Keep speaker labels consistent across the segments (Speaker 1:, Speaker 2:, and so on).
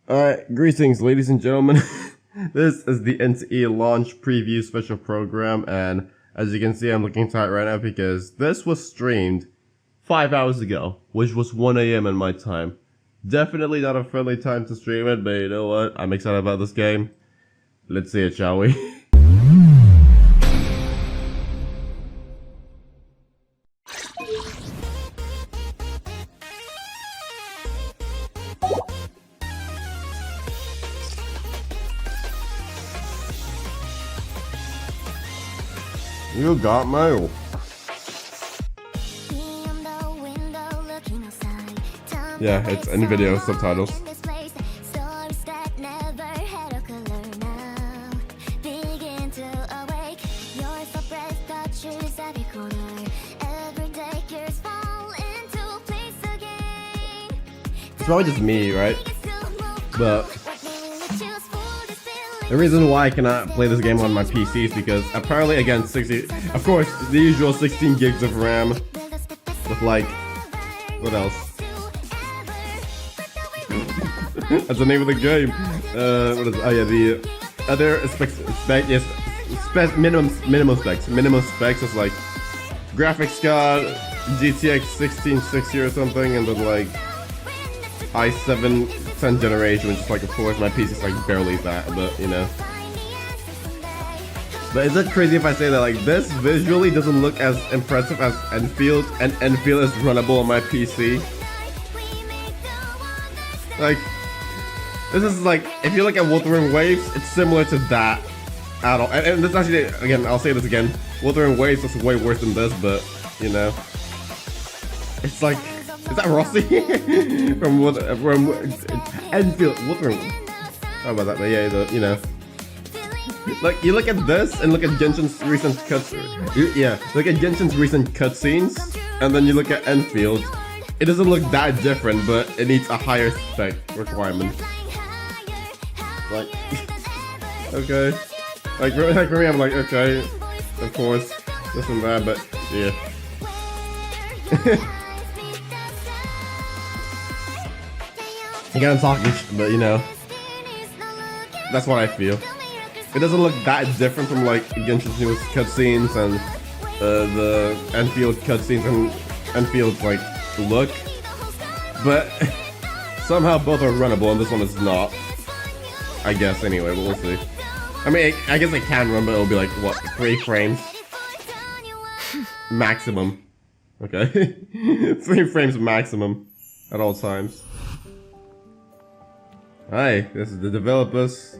Speaker 1: Alright, greetings, ladies and gentlemen. This is the NTE launch preview special program, and as you can see, I'm looking tight right now because this was streamed 5 hours ago, which was 1 a.m. in my time. Definitely not a friendly time to stream it, but you know what? I'm excited about this game. Let's see it, shall we? You got mail. Yeah, it's in video subtitles. It's probably just me, right? But the reason why I cannot play this game on my PC is because apparently, again, of course, the usual 16 gigs of RAM with like, what else? That's the name of the game. What is? Oh yeah, the other minimum specs is like graphics card, GTX 1660 or something, and then like i7 10th generation, which is like, of course, my PC is like barely that, but you know. But is it crazy if I say that like this visually doesn't look as impressive as Enfield, and Enfield is runnable on my PC? Like, this is like, if you look at Wuthering Waves, it's similar to that at all. And this actually, again, I'll say this again, Wuthering Waves is way worse than this, but you know, it's like, is that Rossi? from Enfield, Wuthering. How about that? But yeah, you know, like you look at this and look at Genshin's recent look at Genshin's recent cutscenes, and then you look at Enfield. It doesn't look that different, but it needs a higher spec requirement. Like, okay, like for me, I'm like, okay, of course, this and that, but yeah. Again, I'm talking, but you know, that's what I feel. It doesn't look that different from like Genshin's newest cutscenes and the Enfield cutscenes and Enfield's like look, but somehow both are runnable and this one is not. I guess anyway, but we'll see. I mean, I guess it can run, but it'll be like what, 3 frames maximum. Okay, 3 frames maximum at all times. Hi, this is the developers.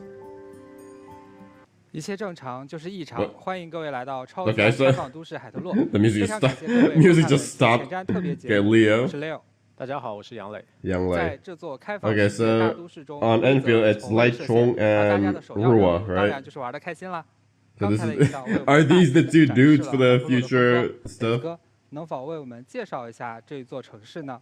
Speaker 2: 一切正常就是异常，欢迎各位来到超级
Speaker 1: Okay,
Speaker 2: 开放都市海特洛。
Speaker 1: The music
Speaker 2: 非常感
Speaker 1: just
Speaker 2: 谢各位
Speaker 1: music
Speaker 2: 观看
Speaker 1: just stopped.
Speaker 2: 前瞻特别节
Speaker 1: Okay,
Speaker 2: 目。
Speaker 1: Leo.
Speaker 2: 我是 Leo。
Speaker 3: 大家好，我是杨磊。
Speaker 1: Young
Speaker 2: 在
Speaker 1: Lei.
Speaker 2: 这座开放
Speaker 1: Okay,
Speaker 2: 世界大
Speaker 1: so
Speaker 2: 都市中，
Speaker 1: on
Speaker 2: 规则
Speaker 1: Enfield it's
Speaker 2: 从未设限
Speaker 1: Lightrong
Speaker 2: 而大家
Speaker 1: and
Speaker 2: 的首要任
Speaker 1: Rua,
Speaker 2: 务当
Speaker 1: right?
Speaker 2: 然就是玩的开心啦。
Speaker 1: So
Speaker 2: 刚
Speaker 1: this
Speaker 2: 才的
Speaker 1: is
Speaker 2: 引导为我们
Speaker 1: are these the 2
Speaker 2: 展示
Speaker 1: dudes
Speaker 2: 了
Speaker 1: for the
Speaker 2: 海特洛的
Speaker 1: future
Speaker 2: 风
Speaker 1: stuff?
Speaker 2: 哥，能否为我们介绍一下这座城市呢？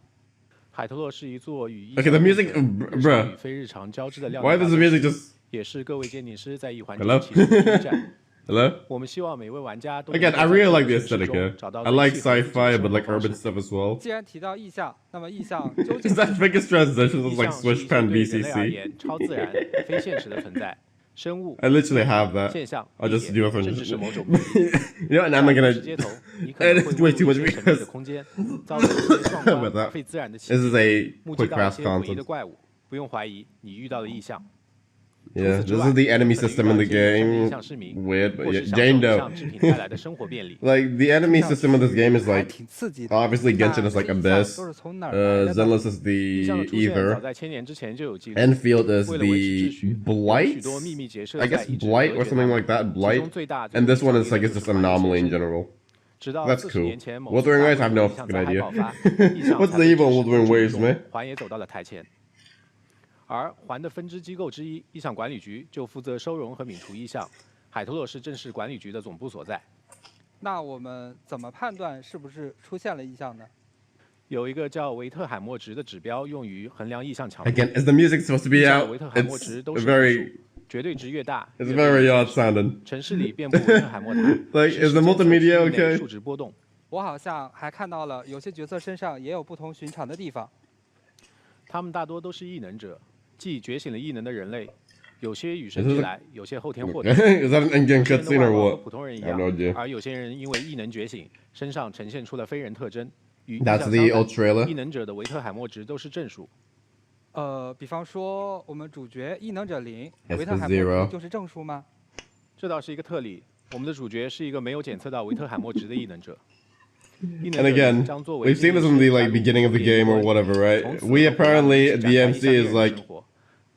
Speaker 3: 海特洛是一座与
Speaker 1: Okay, the music,
Speaker 3: 日常
Speaker 1: bruh.
Speaker 3: 与非日常交织的亮
Speaker 1: Why
Speaker 3: 点
Speaker 1: does the music just
Speaker 3: 也是各位鉴定师在一环
Speaker 1: Hello?
Speaker 3: 中其中的第一站。
Speaker 1: hello?
Speaker 3: 我们希望每位玩家都
Speaker 1: Again, I really like the
Speaker 3: 在这
Speaker 1: aesthetic
Speaker 3: 中
Speaker 1: here.
Speaker 3: 找到
Speaker 1: I
Speaker 3: 最
Speaker 1: like
Speaker 3: 契合自己的
Speaker 1: sci-fi,
Speaker 3: 生
Speaker 1: but
Speaker 3: 活
Speaker 1: like
Speaker 3: 方
Speaker 1: urban
Speaker 3: 式
Speaker 1: stuff as well.
Speaker 2: 既然提到意象，那么意象究竟
Speaker 1: Is that biggest transition? It's
Speaker 3: 意
Speaker 1: like
Speaker 3: 象是一
Speaker 1: Switch
Speaker 3: 些
Speaker 1: Pan
Speaker 3: 对人类而
Speaker 1: BCC.
Speaker 3: 言超自然、非现实的存在，生物、
Speaker 1: I literally have that.
Speaker 3: 现象、
Speaker 1: I'll
Speaker 3: 地
Speaker 1: just
Speaker 3: 点
Speaker 1: do it for
Speaker 3: 甚至是某种
Speaker 1: You know, and I'm not
Speaker 3: 在
Speaker 1: gonna.
Speaker 3: 是街头，你可能会
Speaker 1: It's way
Speaker 3: 误
Speaker 1: too
Speaker 3: 入
Speaker 1: much
Speaker 3: 一些神秘
Speaker 1: because
Speaker 3: 的空间，遭受一些壮
Speaker 1: About
Speaker 3: 观
Speaker 1: that.
Speaker 3: 非自然的奇
Speaker 1: This is
Speaker 3: 迹，
Speaker 1: a
Speaker 3: 目击
Speaker 1: quick
Speaker 3: 到一
Speaker 1: craft
Speaker 3: 些诡异
Speaker 1: content.
Speaker 3: 的怪物，不用怀疑你遇到的异象。
Speaker 1: Yeah, this is the enemy system in the game. Weird, but yeah, Jane though.
Speaker 3: 制品带来的生活便利。
Speaker 1: Like the enemy system in this game is
Speaker 2: 还
Speaker 1: like
Speaker 2: 挺刺激的。
Speaker 1: obviously
Speaker 2: 那
Speaker 1: Genshin is
Speaker 2: 这
Speaker 1: like
Speaker 2: 意象
Speaker 1: Abyss.
Speaker 2: 都是从哪儿来的呢？
Speaker 1: Zenless is
Speaker 3: 异
Speaker 1: the
Speaker 3: 象的出现早
Speaker 1: Ether.
Speaker 3: 在千年之前就有记录。
Speaker 1: Enfield is
Speaker 3: 为了维持秩
Speaker 1: the
Speaker 3: 序，有许
Speaker 1: Blight.
Speaker 3: 多秘密结社
Speaker 1: I
Speaker 3: 在
Speaker 1: guess
Speaker 3: 一直
Speaker 1: Blight
Speaker 3: 隔
Speaker 1: or
Speaker 3: 绝
Speaker 1: something
Speaker 3: 它
Speaker 1: like that.
Speaker 3: 其
Speaker 1: Blight.
Speaker 3: 中最大
Speaker 1: And this one is like
Speaker 3: 就
Speaker 1: it's
Speaker 3: 是
Speaker 1: just
Speaker 3: 环
Speaker 1: anomaly in
Speaker 3: 结社
Speaker 1: general.
Speaker 3: 直到
Speaker 1: That's
Speaker 3: 40
Speaker 1: cool.
Speaker 3: 年前某
Speaker 1: Wuthering
Speaker 3: 次
Speaker 1: Waves, I
Speaker 3: 大
Speaker 1: have no
Speaker 3: 规模异象
Speaker 1: fucking
Speaker 3: 灾害
Speaker 1: idea.
Speaker 3: 爆发，异象
Speaker 1: What's
Speaker 3: 才
Speaker 1: the
Speaker 3: 被
Speaker 1: evil
Speaker 3: 指
Speaker 1: Wuthering
Speaker 3: 示
Speaker 1: Waves,
Speaker 3: 中
Speaker 1: man?
Speaker 3: 环也走到了台前。而环的分支机构之一异象管理局就负责收容和泯除异象，海特洛是正式管理局的总部所在。
Speaker 2: 那我们怎么判断是不是出现了异象呢？
Speaker 3: 有一个叫维特海默值的指标用于衡量异象强度。
Speaker 1: Again, is the music supposed to be
Speaker 3: 异象的
Speaker 1: out?
Speaker 3: 维特海默
Speaker 1: It's
Speaker 3: 值都是负
Speaker 1: very,
Speaker 3: 数，绝对值越大，
Speaker 1: it's
Speaker 3: 越
Speaker 1: very
Speaker 3: 不
Speaker 1: odd
Speaker 3: 利
Speaker 1: sounding.
Speaker 3: 城市里遍布维特海默塔，
Speaker 1: Like,
Speaker 3: 是
Speaker 1: is the
Speaker 3: 时间
Speaker 1: multimedia
Speaker 3: 周期内的
Speaker 1: okay?
Speaker 3: 数值波动。
Speaker 2: 我好像还看到了有些角色身上也有不同寻常的地方。
Speaker 3: 他们大多都是异能者，即觉醒了异能的人类，有些与生俱来，有些后天获得。
Speaker 1: Is that an in-game
Speaker 3: 有些人的
Speaker 1: cutscene
Speaker 3: 外
Speaker 1: or
Speaker 3: 貌和
Speaker 1: what?
Speaker 3: 普通人一
Speaker 1: I have
Speaker 3: 样
Speaker 1: no idea.
Speaker 3: 而有些人因为异能觉醒，身上呈现出了非人特征，与意
Speaker 1: That's
Speaker 3: 象
Speaker 1: the
Speaker 3: 相
Speaker 1: old
Speaker 3: 反。
Speaker 1: trailer.
Speaker 3: 异能者的维特海默值都是正数。
Speaker 2: 比方说我们主角异能者0，
Speaker 1: Yes,
Speaker 2: 维特海默
Speaker 1: zero.
Speaker 2: 值就是正数吗？
Speaker 3: 这倒是一个特例。我们的主角是一个没有检测到维特海默值的异能者。异
Speaker 1: And
Speaker 3: 能者
Speaker 1: again,
Speaker 3: 将作为
Speaker 1: we've seen this in the like beginning of the game or whatever, right? We apparently DMC is like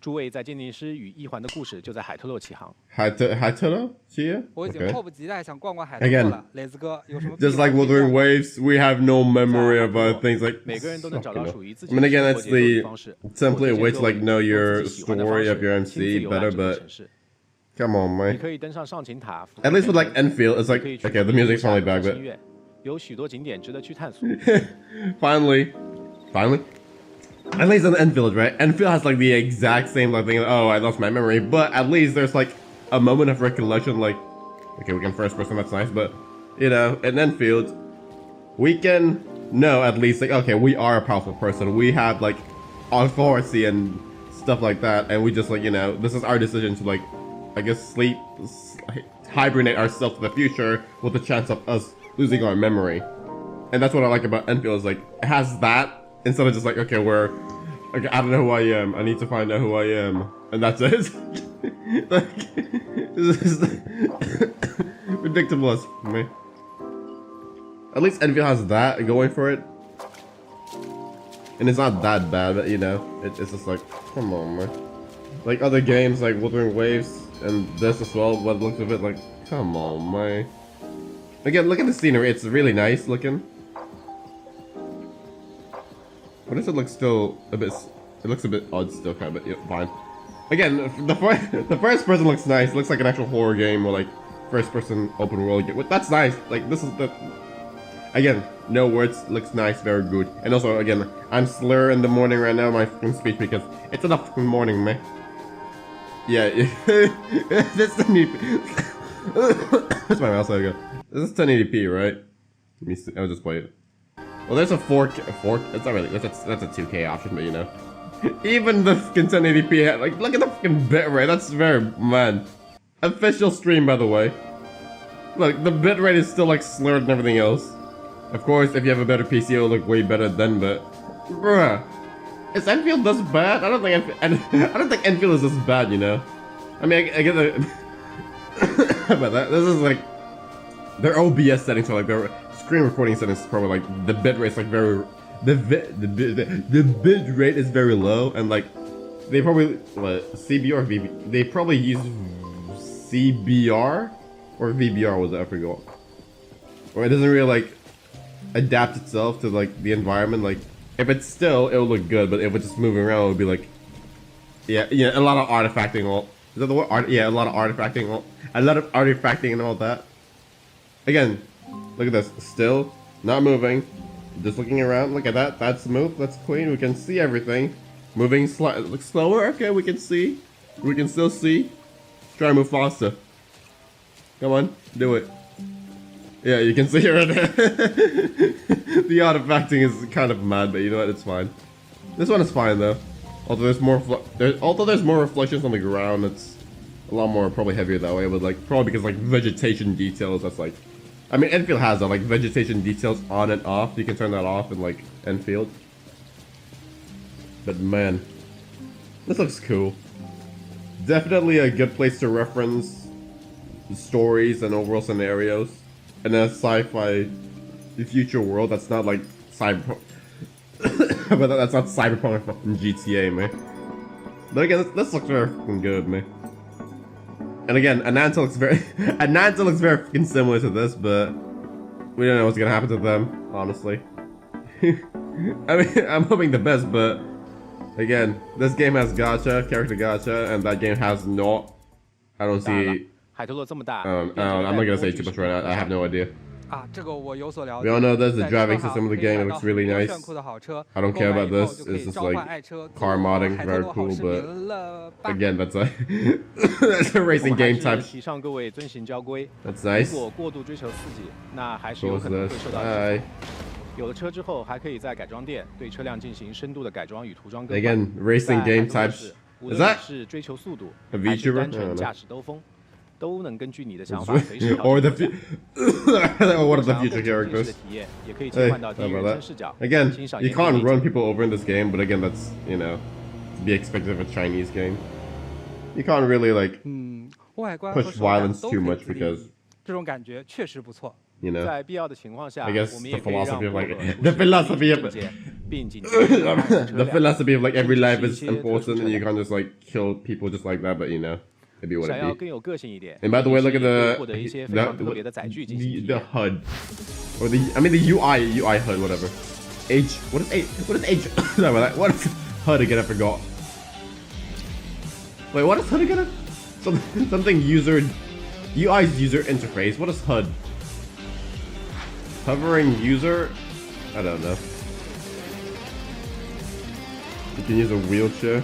Speaker 3: 诸位在鉴定师与异环的故事就在海特洛起航。
Speaker 1: Hatoro? Chia?
Speaker 2: 我已经
Speaker 1: Okay.
Speaker 2: 迫不及待想逛逛海特洛
Speaker 1: Again,
Speaker 2: 了。磊子哥有什么？
Speaker 1: just like Wuthering Waves, we have no memory of things like.
Speaker 3: 每个人都能找到属于自
Speaker 1: I
Speaker 3: 己
Speaker 1: mean,
Speaker 3: 的
Speaker 1: again,
Speaker 3: 生活
Speaker 1: that's
Speaker 3: 节奏与
Speaker 1: the
Speaker 3: 方式。
Speaker 1: simply a way to
Speaker 3: 或
Speaker 1: like
Speaker 3: 者
Speaker 1: know
Speaker 3: 借
Speaker 1: your
Speaker 3: 自己喜欢的
Speaker 1: story
Speaker 3: 方
Speaker 1: of your
Speaker 3: 式亲自
Speaker 1: MC
Speaker 3: 游览
Speaker 1: better,
Speaker 3: 整个
Speaker 1: but
Speaker 3: 城市。
Speaker 1: come on,
Speaker 3: 你
Speaker 1: man.
Speaker 3: 可以登上上琴塔。
Speaker 1: At least with like Enfield, it's
Speaker 3: 你
Speaker 1: like
Speaker 3: 可以去
Speaker 1: okay, the music's finally back,
Speaker 3: 心
Speaker 1: but
Speaker 3: 愿，有许多景点值得去探索。
Speaker 1: finally. At least in Enfield, right? Enfield has like the exact same like thing. Oh, I lost my memory, but at least there's like a moment of recollection. Like, okay, we can first person, that's nice, but you know, in Enfield, we can know at least like, okay, we are a powerful person. We have like authority and stuff like that, and we just like, you know, this is our decision to like, I guess sleep, hibernate ourselves to the future with the chance of us losing our memory. And that's what I like about Enfield is like it has that instead of just like okay okay, I don't know who I am. I need to find out who I am, and that's it. Like this is ridiculous for me. At least Enfield has that going for it, and it's not that bad. But you know, it's just like come on, man. Like other games like Wuthering Waves and this as well. What looks of it like come on, man. Again, look at the scenery. It's really nice looking. What does it look still a bit? It looks a bit odd still, kind of, but yeah, fine. Again, the first person looks nice. It looks like an actual horror game or like first person open world game. That's nice. Like this is the. Again, no words. Looks nice, very good. And also, again, I'm slur in the morning right now. My fucking speech because it's in the fucking morning, man. Yeah, this is neat. That's my mouse. There we go. This is 1080p, right? Let me see. I'll just play it. Well, there's a 4K. It's not really. That's a 2K option, but you know. Even the fucking 1080p, like, look at the fucking bitrate. That's very, man. Official stream, by the way. Look, the bitrate is still like slurred and everything else. Of course, if you have a better PC, it'll look way better then. But, bruh, is Enfield this bad? I don't think Enfield is this bad. You know. I mean, I get the. But this is like their OBS settings are like their screen recording settings is probably like the bitrate is like very the bit rate is very low and like they probably what CBR or VB they probably use CBR or VBR was it I forgot. Or it doesn't really like adapt itself to like the environment. Like if it's still it'll look good, but if it's just moving around it'll be like yeah a lot of artifacting all. Is that the word? Yeah, a lot of artifacting and all that. Again, look at this. Still not moving. Just looking around. Look at that. That's smooth. That's clean. We can see everything. Moving look slower. Okay, we can see. We can still see. Try to move faster. Come on, do it. Yeah, you can see it right there. The artifacting is kind of mad, but you know what? It's fine. This one is fine though. Although there's more reflections on the ground, it's a lot more probably heavier that way. But like probably because like vegetation details, that's like, I mean Enfield has that like vegetation details on and off. You can turn that off in like Enfield. But man, this looks cool. Definitely a good place to reference stories and overall scenarios in a sci-fi future world that's not like cyberpunk. But that's not cyberpunk fucking GTA, man. But again, this looks very fucking good, man. And again, Ananta looks very fucking similar to this, but we don't know what's gonna happen to them, honestly. I mean, I'm hoping the best, but again, this game has gacha, character gacha, and that game has not. I don't see. I'm not gonna say too much right now. I have no idea.
Speaker 2: 啊，这个我有所了
Speaker 1: We
Speaker 2: 解。
Speaker 1: all know this. The
Speaker 2: 在
Speaker 1: driving
Speaker 2: 车行
Speaker 1: system of the
Speaker 2: 可以
Speaker 1: game
Speaker 2: 买
Speaker 1: it
Speaker 2: 到
Speaker 1: looks
Speaker 2: 很
Speaker 1: really
Speaker 2: 多
Speaker 1: nice.
Speaker 2: 炫酷的好车
Speaker 1: I don't
Speaker 2: 购
Speaker 1: care
Speaker 2: 买
Speaker 1: about
Speaker 2: 以后
Speaker 1: this.
Speaker 2: 就可以
Speaker 1: It's just
Speaker 2: 召唤
Speaker 1: like
Speaker 2: 爱车
Speaker 1: car modding,
Speaker 2: 海特
Speaker 1: very
Speaker 2: 洛
Speaker 1: cool,
Speaker 2: 好市
Speaker 1: but
Speaker 2: 民了吧
Speaker 1: again, that's a that's a racing game type.
Speaker 3: 提倡各位遵循交规。
Speaker 1: That's nice.
Speaker 3: 如果过度追求刺激，那还是
Speaker 1: Cool
Speaker 3: 有
Speaker 1: is
Speaker 3: 可能
Speaker 1: this?
Speaker 3: 会受到制
Speaker 1: Hi.
Speaker 3: 裁。有了车之后，还可以在改装店对车辆进行深度的改装与涂装更换。
Speaker 1: Again, racing
Speaker 3: 在
Speaker 1: game
Speaker 3: 海特洛
Speaker 1: types.
Speaker 3: 市无
Speaker 1: Is
Speaker 3: 论
Speaker 1: that
Speaker 3: 你是追求速度
Speaker 1: a
Speaker 3: 还是
Speaker 1: VTuber?
Speaker 3: 单
Speaker 1: I don't
Speaker 3: 纯
Speaker 1: know.
Speaker 3: 驾驶兜风，都能根据你的想法随时调
Speaker 1: Or
Speaker 3: 整
Speaker 1: the
Speaker 3: 座驾。
Speaker 1: what are the
Speaker 3: 想要
Speaker 1: future
Speaker 3: 更沉浸式
Speaker 1: characters?
Speaker 3: 的体验，也可以
Speaker 1: Hey,
Speaker 3: 切换到第
Speaker 1: how
Speaker 3: 一人
Speaker 1: about
Speaker 3: 称视角
Speaker 1: that? Again,
Speaker 3: 欣赏
Speaker 1: you
Speaker 3: 沿途
Speaker 1: can't
Speaker 3: 美景
Speaker 1: run people over in this game, but again, that's, you know, to be expected of a Chinese game. You can't really, like,
Speaker 2: 外观和
Speaker 1: push
Speaker 2: 手感
Speaker 1: violence
Speaker 2: 都
Speaker 1: too
Speaker 2: 可以
Speaker 1: much
Speaker 2: 自定
Speaker 1: because,
Speaker 2: 义，这种感觉确实不错。
Speaker 1: you know,
Speaker 3: 在必要的情况下，
Speaker 1: I guess
Speaker 3: 我们
Speaker 1: the
Speaker 3: 也可以让
Speaker 1: philosophy of
Speaker 3: 过
Speaker 1: like
Speaker 3: 客出
Speaker 1: the
Speaker 3: 示
Speaker 1: philosophy of
Speaker 3: 证件，并紧急停靠车
Speaker 1: the
Speaker 3: 辆。
Speaker 1: philosophy of like every
Speaker 3: 甚至
Speaker 1: life
Speaker 3: 是一
Speaker 1: is
Speaker 3: 些特殊
Speaker 1: important
Speaker 3: 车
Speaker 1: and you
Speaker 3: 辆
Speaker 1: can't just like kill people just like that, but you know, maybe what
Speaker 3: 想
Speaker 1: it
Speaker 3: 要
Speaker 1: be.
Speaker 3: 更有个性一点，
Speaker 1: And by the way, look at
Speaker 3: 你可以
Speaker 1: the
Speaker 3: 获得一些非常特别的载具进行体
Speaker 1: the
Speaker 3: 验。
Speaker 1: HUD or the I mean the UI HUD whatever. H what is H? Sorry about that. What is HUD again? I forgot. Wait, what is HUD again? Something user UI's user interface. What is HUD? Hovering user? I don't know. You can use a wheelchair.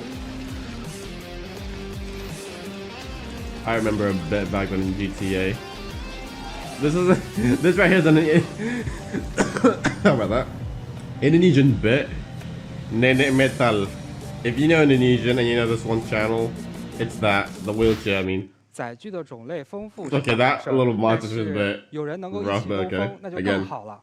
Speaker 1: I remember a bit back when in GTA. This right here is an how about that? Indonesian bit. Nenek metal. If you know Indonesian and you know this one channel, it's that the wheelchair. I mean,
Speaker 2: 载具的种类丰富
Speaker 1: okay, that little monster is a
Speaker 2: 但是
Speaker 1: bit
Speaker 2: 有人能够一
Speaker 1: rough,
Speaker 2: 起
Speaker 1: but
Speaker 2: 兜
Speaker 1: okay.
Speaker 2: 风，那就
Speaker 1: Again.
Speaker 2: 更好了。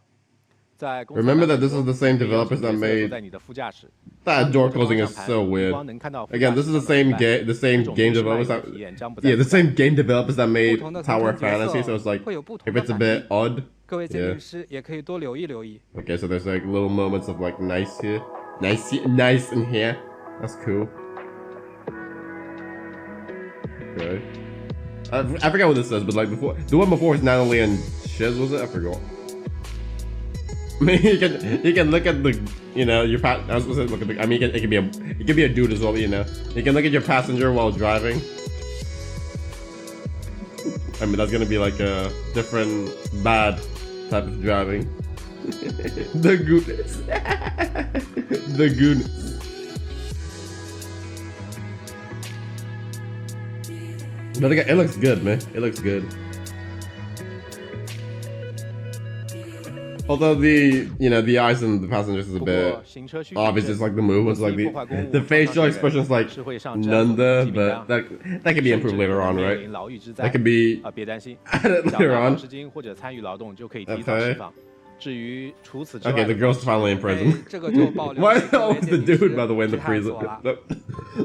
Speaker 3: 在公测
Speaker 1: Remember
Speaker 3: 版
Speaker 1: that
Speaker 3: 本
Speaker 1: this is
Speaker 3: 中
Speaker 1: the same
Speaker 3: 可以邀请
Speaker 1: developers that
Speaker 3: 角色
Speaker 1: made
Speaker 3: 坐在你的副驾驶，
Speaker 1: that
Speaker 3: 当你
Speaker 1: door
Speaker 3: 握着
Speaker 1: closing
Speaker 3: 方
Speaker 1: is
Speaker 3: 向盘
Speaker 1: so
Speaker 3: 余
Speaker 1: weird.
Speaker 3: 光能看到副
Speaker 1: Again,
Speaker 3: 驾
Speaker 1: this
Speaker 3: 驶
Speaker 1: is the
Speaker 3: 上的
Speaker 1: same
Speaker 3: 门
Speaker 1: game, the
Speaker 3: 这
Speaker 1: same
Speaker 3: 种
Speaker 1: game
Speaker 3: 不是外
Speaker 1: developers
Speaker 3: 语
Speaker 1: that
Speaker 3: 的体验将不再
Speaker 1: yeah, the
Speaker 3: 存在
Speaker 1: same game developers that
Speaker 2: 不
Speaker 1: made
Speaker 2: 同的
Speaker 1: Tower
Speaker 2: 层层角
Speaker 1: Fantasy, so
Speaker 2: 色
Speaker 1: it's like
Speaker 2: 会有不同
Speaker 1: if
Speaker 2: 的
Speaker 1: it's a
Speaker 2: 反
Speaker 1: bit
Speaker 2: 应，
Speaker 1: odd.
Speaker 2: 各位鉴
Speaker 1: Yeah.
Speaker 2: 定师也可以多留意留意。
Speaker 1: Okay, so there's like little moments of like nice here, nice in here. That's cool. Okay. I forgot what this says, but like before, the one before was Natalie and Shiz, was it? I forgot. I mean, you can look at the, you know, your I was supposed to look at the. I mean, it could be a dude as well, you know. You can look at your passenger while driving. I mean, that's gonna be like a different bad type of driving. The goodness. The goodness. But again, it looks good, man. It looks good. Although the, you know, the eyes and the passengers is a
Speaker 3: 不
Speaker 1: bit
Speaker 3: 过行车须
Speaker 1: obvious, just like the movements, like
Speaker 3: 破坏公物
Speaker 1: the
Speaker 3: 撞
Speaker 1: facial
Speaker 3: 伤人
Speaker 1: expressions, like
Speaker 3: 是会上
Speaker 1: none
Speaker 3: 政
Speaker 1: the,
Speaker 3: 府记名
Speaker 1: but
Speaker 3: 单
Speaker 1: that could be
Speaker 3: 甚
Speaker 1: improved
Speaker 3: 至
Speaker 1: later
Speaker 3: 可
Speaker 1: on,
Speaker 3: 能面
Speaker 1: right?
Speaker 3: 临牢狱之
Speaker 1: That
Speaker 3: 灾
Speaker 1: could be
Speaker 3: 别担心，
Speaker 1: added
Speaker 3: 缴
Speaker 1: later
Speaker 3: 纳
Speaker 1: on.
Speaker 3: 保释金或者参与劳动就可以提早
Speaker 1: Okay.
Speaker 3: 释放。至于除此之外
Speaker 1: Okay, the
Speaker 3: 的
Speaker 1: girl's
Speaker 3: 方式
Speaker 1: finally in
Speaker 2: 哎
Speaker 1: prison.
Speaker 2: 这个就保留
Speaker 1: Why
Speaker 2: 给各位
Speaker 1: always the
Speaker 2: 鉴定师
Speaker 1: dude, by the way, in the
Speaker 2: 去探
Speaker 1: prison?
Speaker 2: 索了。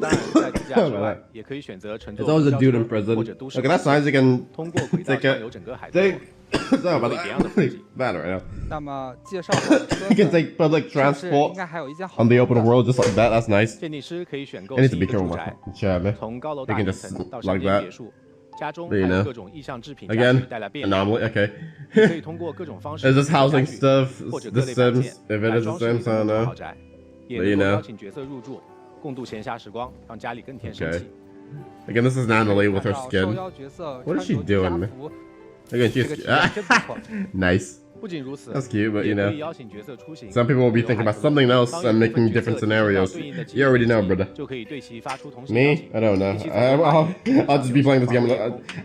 Speaker 3: 当然，在自驾之外，也可以选择乘
Speaker 1: It's
Speaker 3: 坐
Speaker 1: always
Speaker 3: 公
Speaker 1: a
Speaker 3: 交
Speaker 1: dude
Speaker 3: 车
Speaker 1: in prison.
Speaker 3: 或者都市
Speaker 1: Okay,
Speaker 3: 快
Speaker 1: that's
Speaker 3: 线
Speaker 1: nice. You can
Speaker 3: 通过轨道
Speaker 1: take
Speaker 3: 畅
Speaker 1: a
Speaker 3: 游整个海豚
Speaker 1: take.
Speaker 3: 岛，
Speaker 1: Sorry about
Speaker 3: 体会别样的风
Speaker 1: that.
Speaker 3: 景。
Speaker 1: Bad right now.
Speaker 2: 那么介绍我的车
Speaker 1: You can
Speaker 2: 子，
Speaker 1: take public
Speaker 2: 是不是应
Speaker 1: transport
Speaker 2: 该还有一件好
Speaker 1: on the
Speaker 2: 玩
Speaker 1: open
Speaker 2: 的？
Speaker 1: world just like that. That's nice.
Speaker 3: 鉴定师可以选购
Speaker 1: I need
Speaker 3: 新
Speaker 1: to
Speaker 3: 的
Speaker 1: be careful
Speaker 3: 住
Speaker 1: with
Speaker 3: 宅，
Speaker 1: my chair, man.
Speaker 3: 从高楼
Speaker 1: You
Speaker 3: 大
Speaker 1: can
Speaker 3: 平
Speaker 1: just
Speaker 3: 层到
Speaker 1: like
Speaker 3: 山间
Speaker 1: that.
Speaker 3: 别墅，家中
Speaker 1: You
Speaker 3: 还
Speaker 1: know.
Speaker 3: 有各种意象制品家具
Speaker 1: Again,
Speaker 3: 带来便利。
Speaker 1: anomaly. Okay.
Speaker 3: 可以通过各种方式
Speaker 1: Is this
Speaker 3: 添加
Speaker 1: housing
Speaker 3: 家具
Speaker 1: stuff?
Speaker 3: 或者各
Speaker 1: The
Speaker 3: 类摆
Speaker 1: Sims?
Speaker 3: 件
Speaker 1: If
Speaker 3: 来
Speaker 1: it is
Speaker 3: 装
Speaker 1: The
Speaker 3: 饰一
Speaker 1: Sims,
Speaker 3: 个
Speaker 1: I
Speaker 3: 木
Speaker 1: don't
Speaker 3: 头
Speaker 1: know.
Speaker 3: 豪宅，也
Speaker 1: But
Speaker 3: 能
Speaker 1: you
Speaker 3: 够
Speaker 1: know.
Speaker 3: 邀请角色入住，共度闲暇时光，让家里更添生
Speaker 1: Okay.
Speaker 3: 气。
Speaker 1: Again, this is Natalie with her
Speaker 2: 看到受
Speaker 1: skin.
Speaker 2: 邀角色
Speaker 1: What is
Speaker 2: 穿
Speaker 1: she
Speaker 2: 着居家
Speaker 1: doing, man?
Speaker 2: 服，
Speaker 1: Again,
Speaker 2: 这
Speaker 1: she's
Speaker 2: 个体验真不错。
Speaker 1: nice.
Speaker 3: 不仅如此，
Speaker 1: That's cute, but
Speaker 3: 也
Speaker 1: you
Speaker 3: 可
Speaker 1: know.
Speaker 3: 以邀请角色出行。
Speaker 1: Some people will be thinking about something else and making different scenarios. You already know, brother.
Speaker 3: 就可以对其发出同时
Speaker 1: Me? I don't know. I'll just be playing this game.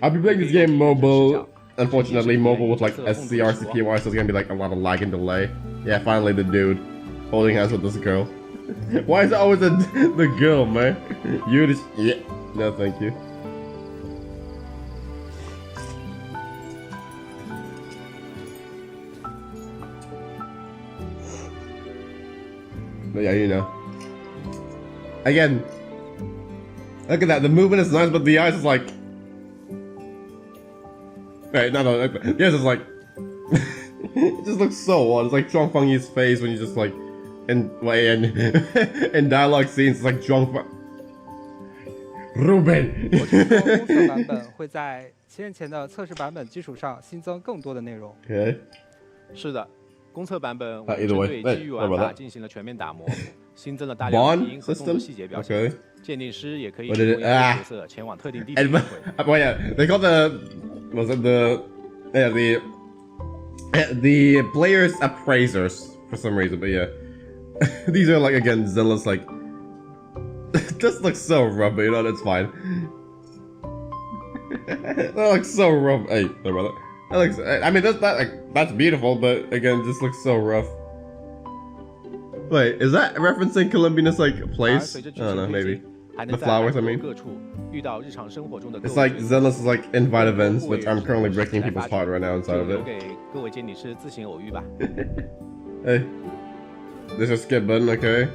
Speaker 1: I'll be playing this game mobile. Unfortunately, mobile with like SCRCPY, so it's gonna be like a lot of lag and delay. Yeah, finally the dude holding hands with this girl. Why is it always the girl, man? You just yeah. No, thank you. But yeah, you know. Again, look at that. The movement is nice, but the eyes is like. Wait, no. Yes, it's like. It just looks so odd. It's like Zhang Fengyi's face when you just like, in dialogue scenes, it's like Zhang Feng. Ruben.
Speaker 2: 我听说公测版本会在7年前的测试版本基础上新增更多的内容。
Speaker 1: Okay.
Speaker 3: 是的，公测版本我们
Speaker 1: either
Speaker 3: 针
Speaker 1: way.
Speaker 3: 对基于
Speaker 1: Hey,
Speaker 3: 玩
Speaker 1: what about
Speaker 3: 法
Speaker 1: that?
Speaker 3: 进行了全面打磨，新增了大量
Speaker 1: Bond
Speaker 3: 语音和动作
Speaker 1: system?
Speaker 3: 细节表现。
Speaker 1: Okay.
Speaker 3: 鉴定师也可以
Speaker 1: What
Speaker 3: 提
Speaker 1: did
Speaker 3: 供
Speaker 1: it-
Speaker 3: 一个
Speaker 1: ah.
Speaker 3: 角色前往特定地点
Speaker 1: And
Speaker 3: 的机会。
Speaker 1: well, yeah, they call was it the players appraisers for some reason, but yeah, these are like again zealous like. This looks so rough, but you know that's fine. That looks so rough. Hey, sorry about that. That looks. I mean, that's beautiful, but again, this looks so rough. Wait, is that referencing Columbian's like place? I don't know, maybe.
Speaker 3: 还
Speaker 1: The
Speaker 3: 能在
Speaker 1: flowers,
Speaker 3: 海
Speaker 1: I
Speaker 3: 托
Speaker 1: mean.
Speaker 3: 各处遇到日常生活中的各
Speaker 1: It's
Speaker 3: 位
Speaker 1: like
Speaker 3: 角色。
Speaker 1: Zenless is like invite
Speaker 3: 通过
Speaker 1: events,
Speaker 3: 互为
Speaker 1: which
Speaker 3: 人
Speaker 1: I'm
Speaker 3: 士
Speaker 1: currently
Speaker 3: 的实
Speaker 1: breaking
Speaker 3: 来
Speaker 1: people's
Speaker 3: 发掘
Speaker 1: heart right now
Speaker 3: 就
Speaker 1: inside of
Speaker 3: 留
Speaker 1: it.
Speaker 3: 给各位监理师自行偶遇吧。
Speaker 1: Hey, there's a skip button, okay?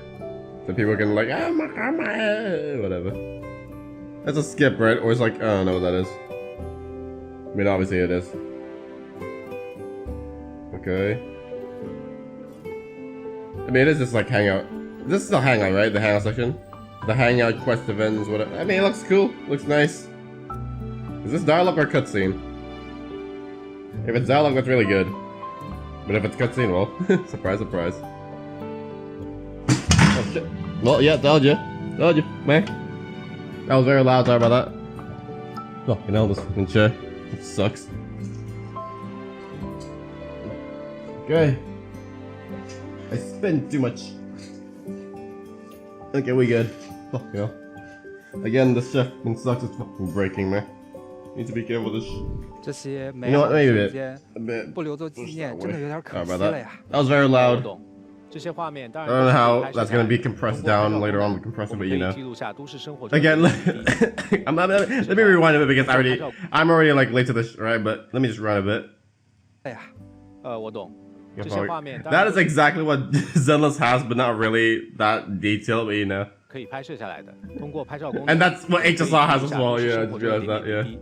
Speaker 1: So people can like, ah, whatever. That's a skip, right? Or it's like, I don't know what that is. I mean, obviously it is. Okay. I mean, it is just like hangout. This is the hangout, right? The hangout section? The hangout quest events, whatever. I mean, it looks cool. Looks nice. Is this dialogue or cutscene? If it's dialogue, that's really good. But if it's cutscene, well, surprise, surprise. Oh shit. Well, yeah, told you, man. That was very loud, sorry about that. Oh, you know, this fucking chair. It sucks. Okay. I spent too much. Okay, we good. Fuck yeah. Again, this chair fucking sucks, it's fucking breaking, man. Need to be careful with this.
Speaker 2: 这些美
Speaker 1: You know
Speaker 2: 好
Speaker 1: what?
Speaker 2: 的
Speaker 1: Maybe
Speaker 2: 瞬
Speaker 1: a bit.
Speaker 2: 间
Speaker 1: A bit.
Speaker 2: 不留作纪念，真的有点可
Speaker 1: Sorry
Speaker 2: 惜
Speaker 1: about
Speaker 2: 了
Speaker 1: that.
Speaker 2: 呀。
Speaker 1: That was very
Speaker 3: 我
Speaker 1: loud.
Speaker 3: 懂，这些画面当
Speaker 1: I
Speaker 3: 然
Speaker 1: don't
Speaker 3: 都
Speaker 1: know
Speaker 3: 是
Speaker 1: how
Speaker 3: 可以拍
Speaker 1: that's
Speaker 3: 摄下
Speaker 1: gonna
Speaker 3: 来
Speaker 1: be
Speaker 3: 的。
Speaker 1: compressed
Speaker 3: 通过拍
Speaker 1: down
Speaker 3: 照
Speaker 1: later
Speaker 3: 功
Speaker 1: on,
Speaker 3: 能
Speaker 1: compressed,
Speaker 3: 我
Speaker 1: but
Speaker 3: 们
Speaker 1: you
Speaker 3: 可以
Speaker 1: know.
Speaker 3: 记录下都市生活中的
Speaker 1: Again,
Speaker 3: 点滴。
Speaker 1: let me rewind a bit because I'm already like late to this, right? But let me just run a bit.
Speaker 2: 哎呀，
Speaker 3: 我懂，
Speaker 1: Yeah,
Speaker 3: 这些画面当
Speaker 1: That
Speaker 3: 然
Speaker 1: is
Speaker 3: 都是
Speaker 1: exactly what Zenless has, but not really that detailed, but you know.
Speaker 3: 可以拍摄下来的。通过拍照功能
Speaker 1: And that's what
Speaker 3: 可以记录
Speaker 1: HSR has
Speaker 3: 下
Speaker 1: as
Speaker 3: 都
Speaker 1: well,
Speaker 3: 市
Speaker 1: yeah,
Speaker 3: 生
Speaker 1: I
Speaker 3: 活
Speaker 1: just
Speaker 3: 中的
Speaker 1: realized
Speaker 3: 点
Speaker 1: that,
Speaker 3: 点
Speaker 1: yeah.
Speaker 3: 滴滴。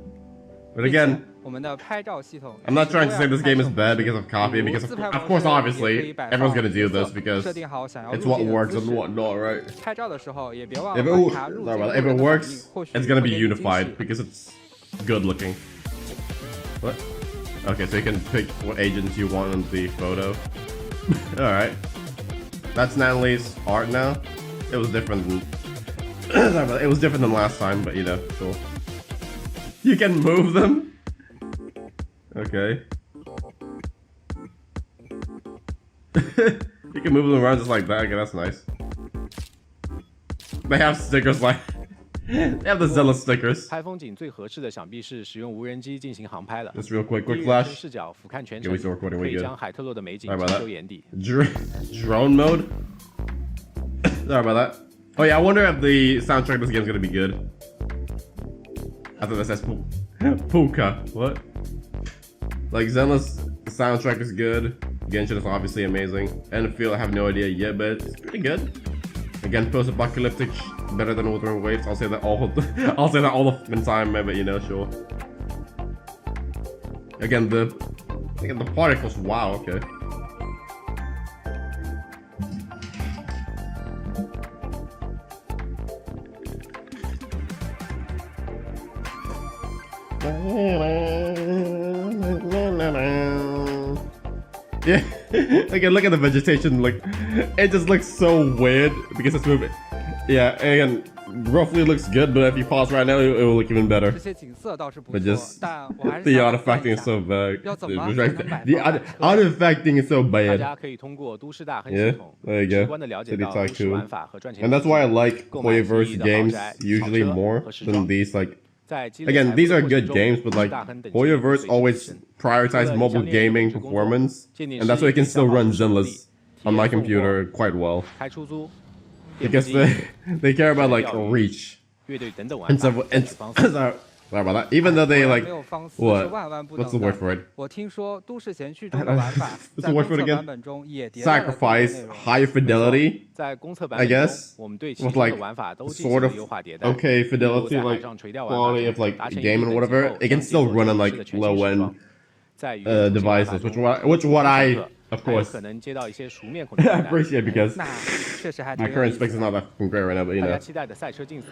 Speaker 1: But
Speaker 2: 并且
Speaker 1: again,
Speaker 2: 我们的拍照系统
Speaker 1: I'm not
Speaker 2: 是
Speaker 1: trying to say this
Speaker 2: 多样
Speaker 1: game is
Speaker 2: 拍摄
Speaker 1: bad because of copy,
Speaker 2: 比如
Speaker 1: because
Speaker 2: 自拍
Speaker 1: of
Speaker 2: 模
Speaker 1: course,
Speaker 2: 式也可
Speaker 1: obviously,
Speaker 2: 以摆
Speaker 1: everyone's
Speaker 2: 放
Speaker 1: gonna do
Speaker 2: 颜色
Speaker 1: this because
Speaker 2: 设定好想要
Speaker 1: it's
Speaker 2: 录
Speaker 1: what
Speaker 2: 制的
Speaker 1: works
Speaker 2: 姿
Speaker 1: and
Speaker 2: 势
Speaker 1: what not, right?
Speaker 2: 拍照的时候也别忘
Speaker 1: If
Speaker 2: 了
Speaker 1: it,
Speaker 2: 观察入
Speaker 1: sorry
Speaker 2: 镜
Speaker 1: about
Speaker 2: 路
Speaker 1: that. If
Speaker 2: 人
Speaker 1: it
Speaker 2: 的反应，
Speaker 1: works,
Speaker 2: 或许
Speaker 1: it's gonna
Speaker 2: 会
Speaker 1: be
Speaker 2: 给你惊
Speaker 1: unified
Speaker 2: 喜。
Speaker 1: because it's good looking. What? Okay, so you can pick what agents you want in the photo. Alright. That's Natalie's art now. It was different than sorry about that. It was different than last time, but you know, cool. You can move them? Okay. You can move them around just like that. Okay, that's nice. They have stickers like they have the Zella stickers.
Speaker 3: 拍风景最合适的想必是使用无人机进行航拍了。
Speaker 1: Just real quick,
Speaker 3: 第一
Speaker 1: quick
Speaker 3: 人称
Speaker 1: flash.
Speaker 3: 视角俯瞰全
Speaker 1: Yeah,
Speaker 3: 城
Speaker 1: we still recording,
Speaker 3: 可
Speaker 1: we
Speaker 3: 以
Speaker 1: good.
Speaker 3: 将海特洛的美景
Speaker 1: Sorry
Speaker 3: 尽
Speaker 1: about
Speaker 3: 收
Speaker 1: that.
Speaker 3: 眼底。
Speaker 1: Drone mode? Sorry about that. Oh yeah, I wonder if the soundtrack of this game is gonna be good. I thought that says Puka. What? Like Zenless soundtrack is good. Genshin is obviously amazing. Enfield, I have no idea yet, but it's pretty good. Again, post-apocalyptic, better than Wuthering Waves. I'll say that all. I'll say that all the fucking time, man. But you know, sure. Again, the particles. Wow. Okay. Yeah, again, look at the vegetation. Like, it just looks so weird because it's moving. Yeah, again, roughly looks good, but if you pause right now, it will look even better.
Speaker 2: 这些景色倒是不
Speaker 1: But
Speaker 2: 错
Speaker 1: just，
Speaker 2: 但我还是
Speaker 1: the
Speaker 2: 想打断
Speaker 1: artifacting
Speaker 2: 一
Speaker 1: is
Speaker 2: 下
Speaker 1: so bad.
Speaker 2: 要怎么
Speaker 1: Dude,
Speaker 2: 才能摆
Speaker 1: the
Speaker 2: 放
Speaker 1: artifacting is so
Speaker 3: 大
Speaker 1: bad.
Speaker 3: 家可以通过都市大亨系
Speaker 1: Yeah,
Speaker 3: 统
Speaker 1: there you
Speaker 3: 直
Speaker 1: go.
Speaker 3: 观的了解
Speaker 1: City
Speaker 3: 到都市
Speaker 1: Tycoon.
Speaker 3: 玩法和赚钱
Speaker 1: And that's why I like
Speaker 3: 购买
Speaker 1: Hoyoverse
Speaker 3: 记忆的豪
Speaker 1: games
Speaker 3: 宅、
Speaker 1: usually
Speaker 3: 跑车
Speaker 1: more
Speaker 3: 和时
Speaker 1: than
Speaker 3: 装。
Speaker 1: these. Like,
Speaker 3: 在积累财
Speaker 1: again,
Speaker 3: 富
Speaker 1: these
Speaker 3: 的
Speaker 1: are
Speaker 3: 过程
Speaker 1: good
Speaker 3: 中
Speaker 1: games, but
Speaker 3: 都市
Speaker 1: like
Speaker 3: 大亨等级
Speaker 1: Hoyoverse
Speaker 3: 最
Speaker 1: always
Speaker 3: 提升
Speaker 1: prioritize
Speaker 3: 除了
Speaker 1: mobile
Speaker 3: 项链
Speaker 1: gaming
Speaker 3: 布置工作
Speaker 1: performance,
Speaker 3: 鉴定
Speaker 1: and that's why you
Speaker 3: 师
Speaker 1: can still
Speaker 3: 消耗
Speaker 1: run
Speaker 3: 场地
Speaker 1: Zenless on my
Speaker 3: 体验送货
Speaker 1: computer quite well
Speaker 3: 开出租
Speaker 1: because
Speaker 3: 电子
Speaker 1: they care about like
Speaker 3: 钓鱼
Speaker 1: reach
Speaker 3: 乐队等等玩
Speaker 1: and
Speaker 3: 法
Speaker 1: stuff.
Speaker 3: 赚
Speaker 1: And
Speaker 3: 取方式。
Speaker 1: sorry about that. Even though they
Speaker 2: 果然
Speaker 1: like
Speaker 2: 没有方丝
Speaker 1: what?
Speaker 2: 是万万不
Speaker 1: What's the
Speaker 2: 能
Speaker 1: word
Speaker 2: 的
Speaker 1: for it?
Speaker 2: 我听说都市闲趣中的玩法
Speaker 1: What's
Speaker 2: 在
Speaker 1: the word
Speaker 2: 公
Speaker 1: for it
Speaker 2: 测
Speaker 1: again?
Speaker 2: 版本中也迭代了更多
Speaker 1: Sacrifice
Speaker 2: 内容。
Speaker 1: high fidelity.
Speaker 3: 在公测版
Speaker 1: I
Speaker 3: 本中
Speaker 1: guess，
Speaker 3: 我们对其
Speaker 1: with
Speaker 3: 中的
Speaker 1: like
Speaker 3: 玩法都进行
Speaker 1: sort
Speaker 3: 了
Speaker 1: of
Speaker 3: 优化迭代。
Speaker 1: okay
Speaker 3: 比如
Speaker 1: fidelity
Speaker 3: 在海
Speaker 1: like
Speaker 3: 上垂钓玩法
Speaker 1: quality
Speaker 3: 中
Speaker 1: of like
Speaker 3: 达成
Speaker 1: game
Speaker 3: 一
Speaker 1: and
Speaker 3: 定等级
Speaker 1: whatever.
Speaker 3: 后
Speaker 1: It can
Speaker 3: 将
Speaker 1: still
Speaker 3: 解锁
Speaker 1: run on
Speaker 3: 真
Speaker 1: like
Speaker 3: 实的全新
Speaker 1: low
Speaker 3: 时
Speaker 1: end
Speaker 3: 装在语言中心玩法
Speaker 1: devices,
Speaker 3: 中
Speaker 1: which what I
Speaker 3: 上课
Speaker 1: of
Speaker 3: 还有
Speaker 1: course
Speaker 3: 可能接到一些熟面孔的订单
Speaker 1: appreciate because
Speaker 2: 那确实还挺
Speaker 1: my
Speaker 2: 有
Speaker 1: current
Speaker 2: 意思
Speaker 1: specs is
Speaker 2: 的。
Speaker 1: not that fucking great right now, but you
Speaker 3: 大家
Speaker 1: know.
Speaker 3: 期待的赛车竞速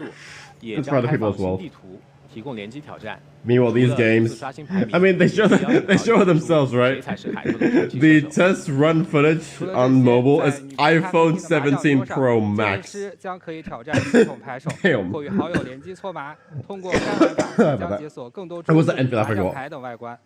Speaker 3: 也
Speaker 1: It's
Speaker 3: 将
Speaker 1: for other
Speaker 3: 开
Speaker 1: people
Speaker 3: 放
Speaker 1: as
Speaker 3: 新
Speaker 1: well.
Speaker 3: 地图，提供联机挑战。
Speaker 1: Meanwhile,
Speaker 3: 除
Speaker 1: these
Speaker 3: 了
Speaker 1: games,
Speaker 3: 自刷新排名
Speaker 1: I mean, they show
Speaker 3: 也要有
Speaker 1: they show
Speaker 3: 导演
Speaker 1: themselves,
Speaker 3: 谁
Speaker 1: right?
Speaker 3: 才是海特的超级
Speaker 1: The
Speaker 3: 射手
Speaker 1: test run footage
Speaker 2: 除了
Speaker 1: on
Speaker 2: 这些
Speaker 1: mobile
Speaker 2: 在
Speaker 1: is
Speaker 2: 女咖啡厅
Speaker 1: iPhone
Speaker 2: 的麻将
Speaker 1: 17
Speaker 2: 桌上
Speaker 1: Pro
Speaker 2: 鉴定
Speaker 1: Max.
Speaker 2: 师将可以挑战系统拍手
Speaker 1: Damn
Speaker 2: 或与好友联机搓麻，通过该玩法将解锁更多
Speaker 1: It was
Speaker 2: 注
Speaker 1: the Enfield, I
Speaker 2: 麻将
Speaker 1: forgot.
Speaker 2: 牌等外观。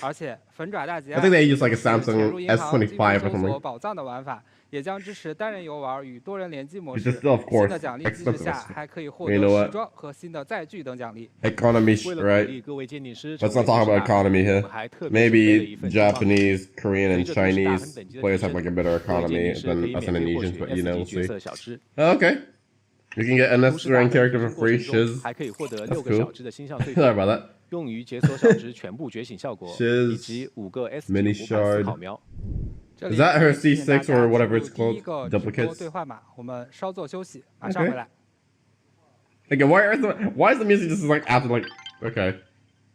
Speaker 2: 而且粉爪大劫
Speaker 1: I think they use like a
Speaker 2: 潜
Speaker 1: Samsung
Speaker 2: 入银行、进
Speaker 1: S25
Speaker 2: 入
Speaker 1: or
Speaker 2: 搜
Speaker 1: something.
Speaker 2: 索宝藏的玩法，也将支持单人游玩与多人联机模
Speaker 1: Which
Speaker 2: 式。
Speaker 1: is still, of
Speaker 2: 新
Speaker 1: course,
Speaker 2: 的奖励机制下，
Speaker 1: expensive.
Speaker 2: 还可以获
Speaker 1: You
Speaker 2: 得
Speaker 1: know
Speaker 2: 时
Speaker 1: what?
Speaker 2: 装和新的载具等奖励。
Speaker 1: Economy,
Speaker 3: 为了鼓
Speaker 1: right?
Speaker 3: 励各位鉴定师
Speaker 1: Let's
Speaker 3: 成为
Speaker 1: not talk
Speaker 3: 都市
Speaker 1: about
Speaker 3: 大亨
Speaker 1: economy
Speaker 3: 我
Speaker 1: here.
Speaker 3: 们还特别准备了一
Speaker 1: Maybe
Speaker 3: 份情况
Speaker 1: Japanese, Korean, and
Speaker 3: 随着都市大亨
Speaker 1: Chinese
Speaker 3: 等级的
Speaker 1: players
Speaker 3: 提
Speaker 1: have
Speaker 3: 升
Speaker 1: like a better
Speaker 3: 各位鉴
Speaker 1: economy
Speaker 3: 定师可
Speaker 1: than
Speaker 3: 以
Speaker 1: us
Speaker 3: 免
Speaker 1: and
Speaker 3: 费获
Speaker 1: Indonesians,
Speaker 3: 取
Speaker 1: but you
Speaker 3: S
Speaker 1: know,
Speaker 3: 级
Speaker 1: we'll
Speaker 3: 角
Speaker 1: see.
Speaker 3: 色小知。
Speaker 1: Okay. You can get
Speaker 3: 同
Speaker 1: NS
Speaker 3: 时打
Speaker 1: rank
Speaker 3: 分
Speaker 1: character
Speaker 3: 的
Speaker 1: for
Speaker 3: 过
Speaker 1: free
Speaker 3: 程中
Speaker 1: shiz.
Speaker 3: 还可以获得
Speaker 1: That's
Speaker 3: 6个小
Speaker 1: cool.
Speaker 3: 只的星象碎
Speaker 1: Sorry
Speaker 3: 片，
Speaker 1: about that.
Speaker 3: 用于解锁小只全部觉醒效果，
Speaker 1: Shiz
Speaker 3: 以及5个 S 级
Speaker 1: mini
Speaker 3: 无牌
Speaker 1: shard
Speaker 3: 思考瞄。
Speaker 2: 这里
Speaker 1: Is that her
Speaker 2: 提醒大
Speaker 1: C6
Speaker 2: 家
Speaker 1: or whatever
Speaker 2: 进入
Speaker 1: it's
Speaker 2: 第一
Speaker 1: called?
Speaker 2: 个直播
Speaker 1: Duplicates?
Speaker 2: 兑换码，我们稍作休息，马上
Speaker 1: Okay.
Speaker 2: 回来。
Speaker 1: Again, why is the music just like after like okay?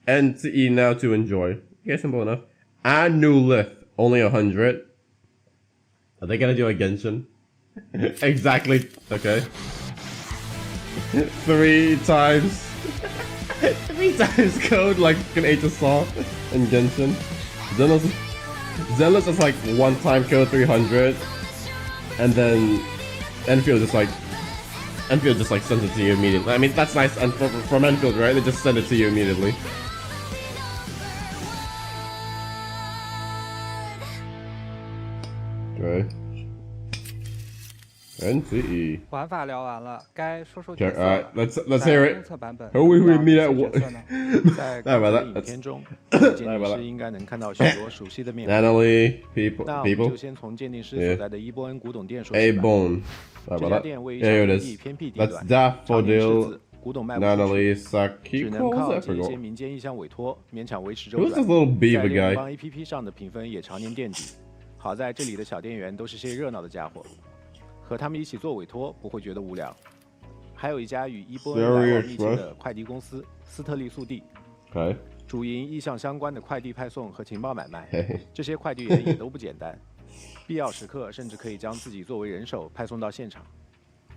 Speaker 1: N to E now to enjoy. Okay, simple enough. And new lift, only 100. Are they gonna do a Genshin? Exactly. Okay. 3 times. 3 times code like an HSR in Genshin. Zealous is like 1 time code 300, and then Enfield just like sends it to you immediately. I mean that's nice, and from Enfield, right? They just send it to you immediately. Okay. NCE.
Speaker 2: 玩法聊完了，该说说
Speaker 1: Okay,
Speaker 2: 角色了。
Speaker 1: let's
Speaker 2: 在
Speaker 1: hear
Speaker 2: 公
Speaker 1: it.
Speaker 2: 测版本
Speaker 1: Who we
Speaker 2: 遇到
Speaker 1: meet
Speaker 2: 哪
Speaker 1: at
Speaker 2: 些
Speaker 1: what?
Speaker 2: 角色呢？
Speaker 3: 在
Speaker 1: Sorry
Speaker 3: 刚
Speaker 1: about
Speaker 3: 才
Speaker 1: that.
Speaker 3: 的影片中，鉴定
Speaker 1: about that.
Speaker 3: 师应该能看到许多熟悉的面孔。
Speaker 1: Natalie, people,
Speaker 3: 那我们就
Speaker 1: people.
Speaker 3: 先从鉴定师所在的伊波恩古董店说
Speaker 1: A
Speaker 3: 起吧。
Speaker 1: bone. Sorry
Speaker 3: 这
Speaker 1: about
Speaker 3: 家
Speaker 1: that.
Speaker 3: 店位于
Speaker 1: Yeah, here
Speaker 3: 小
Speaker 1: it
Speaker 3: 城地
Speaker 1: is.
Speaker 3: 偏僻地
Speaker 1: That's
Speaker 3: 段，常年
Speaker 1: Daffodil.
Speaker 3: 赤字，古董卖不出去，
Speaker 1: Natalie
Speaker 3: 只能
Speaker 1: Sakiko.
Speaker 3: 靠
Speaker 1: I
Speaker 3: 接一些
Speaker 1: forgot.
Speaker 3: 民间意向委托勉强维持周
Speaker 1: Who's
Speaker 3: 转。
Speaker 1: this little
Speaker 3: 在
Speaker 1: beaver
Speaker 3: 猎人
Speaker 1: guy?
Speaker 3: 帮 APP 上的评分也常年垫底。好在这里的小店员都是些热闹的家伙，和他们一起做委托不会觉得无聊。还有一家与伊波恩来往密切的快递公司斯特利速递，
Speaker 1: Okay.
Speaker 3: 主营意向相关的快递派送和情报买卖。
Speaker 1: Hey.
Speaker 3: 这些快递员也都不简单，必要时刻甚至可以将自己作为人手派送到现场。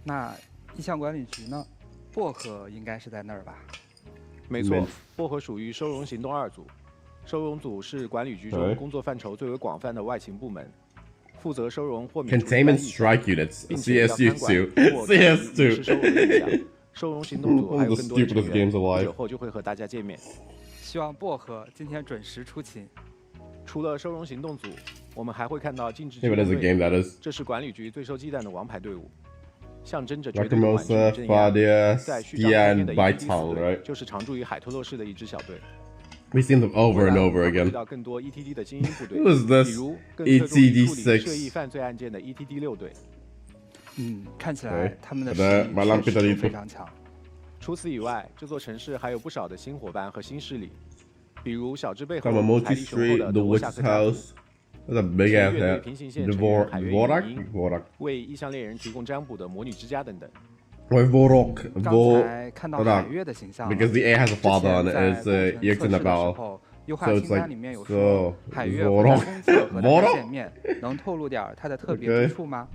Speaker 2: 那意向管理局呢？薄荷应该是在那儿吧？
Speaker 3: 没错，薄荷属于收容行动2组，收容组是管理局中工作范畴最为广泛的外勤部门，负责收容或免除
Speaker 1: Containment
Speaker 3: 异
Speaker 1: strike units.
Speaker 3: 并且要看管
Speaker 1: CSU2.
Speaker 3: 或转移遗失
Speaker 1: CS2.
Speaker 3: 收容的意向。收容行动组还有
Speaker 1: The
Speaker 3: 更多的
Speaker 1: stupidest
Speaker 3: 成员，
Speaker 1: games
Speaker 3: 不
Speaker 1: alive.
Speaker 3: 久后就会和大家见面。
Speaker 2: 希望薄荷今天准时出勤。
Speaker 3: 除了收容行动组，我们还会看到禁止
Speaker 1: If it is a
Speaker 3: 队，
Speaker 1: game, that is.
Speaker 3: 这是管理局最受忌惮的王牌队伍，象征着绝对的管制
Speaker 1: Lacrimosa,
Speaker 3: 与镇压。
Speaker 1: Fadia,
Speaker 3: 在序章
Speaker 1: Skia,
Speaker 3: 开面
Speaker 1: and
Speaker 3: 的 ETD 四
Speaker 1: Baitang,
Speaker 3: 队
Speaker 1: right?
Speaker 3: 就是常驻于海托洛市的一支小队。
Speaker 1: We've seen them over
Speaker 3: 未
Speaker 1: and
Speaker 3: 来
Speaker 1: over
Speaker 3: 我们会
Speaker 1: again.
Speaker 3: 遇到更多 ETD 的精英部队，
Speaker 1: Who is
Speaker 3: 比
Speaker 1: this?
Speaker 3: 如更侧重于处理
Speaker 1: ETD6.
Speaker 3: 涉疫犯罪案件的 ETD 6队。
Speaker 2: 看起来
Speaker 1: 对
Speaker 2: 他们的
Speaker 1: 好的
Speaker 2: 实
Speaker 1: 马浪贝特利
Speaker 2: 力确实都非常强。
Speaker 3: 除此以外，这座城市还有不少的新伙伴和新势力，比如小智背后
Speaker 1: From a
Speaker 3: 财
Speaker 1: multi
Speaker 3: 力雄厚
Speaker 1: street,
Speaker 3: 的
Speaker 1: the
Speaker 3: 德国
Speaker 1: witch's
Speaker 3: 夏克家族，
Speaker 1: house. That's a big ass
Speaker 3: 乐队
Speaker 1: hat.
Speaker 3: 平行线成员海原
Speaker 1: Vorak?
Speaker 3: 影音
Speaker 1: Vorak.
Speaker 3: 为异象猎人提供占卜的魔女之家等等。
Speaker 1: Wait, Vorok.
Speaker 2: 刚才看到
Speaker 1: Hold on.
Speaker 2: 海月的形象了
Speaker 1: Because the A has a
Speaker 2: 之
Speaker 1: father on
Speaker 2: 前
Speaker 1: it.
Speaker 2: 在
Speaker 1: It's
Speaker 2: 工程测试的
Speaker 1: Yurtin
Speaker 2: 时
Speaker 1: about.
Speaker 2: 候，优化
Speaker 1: So it's
Speaker 2: 清单
Speaker 1: like
Speaker 2: 里面有
Speaker 1: so
Speaker 2: 说海月会在
Speaker 1: Vorok.
Speaker 2: 公测和大家
Speaker 1: Vorok?
Speaker 2: 见面，能透露点儿它的特别
Speaker 1: Okay.
Speaker 2: 之处吗？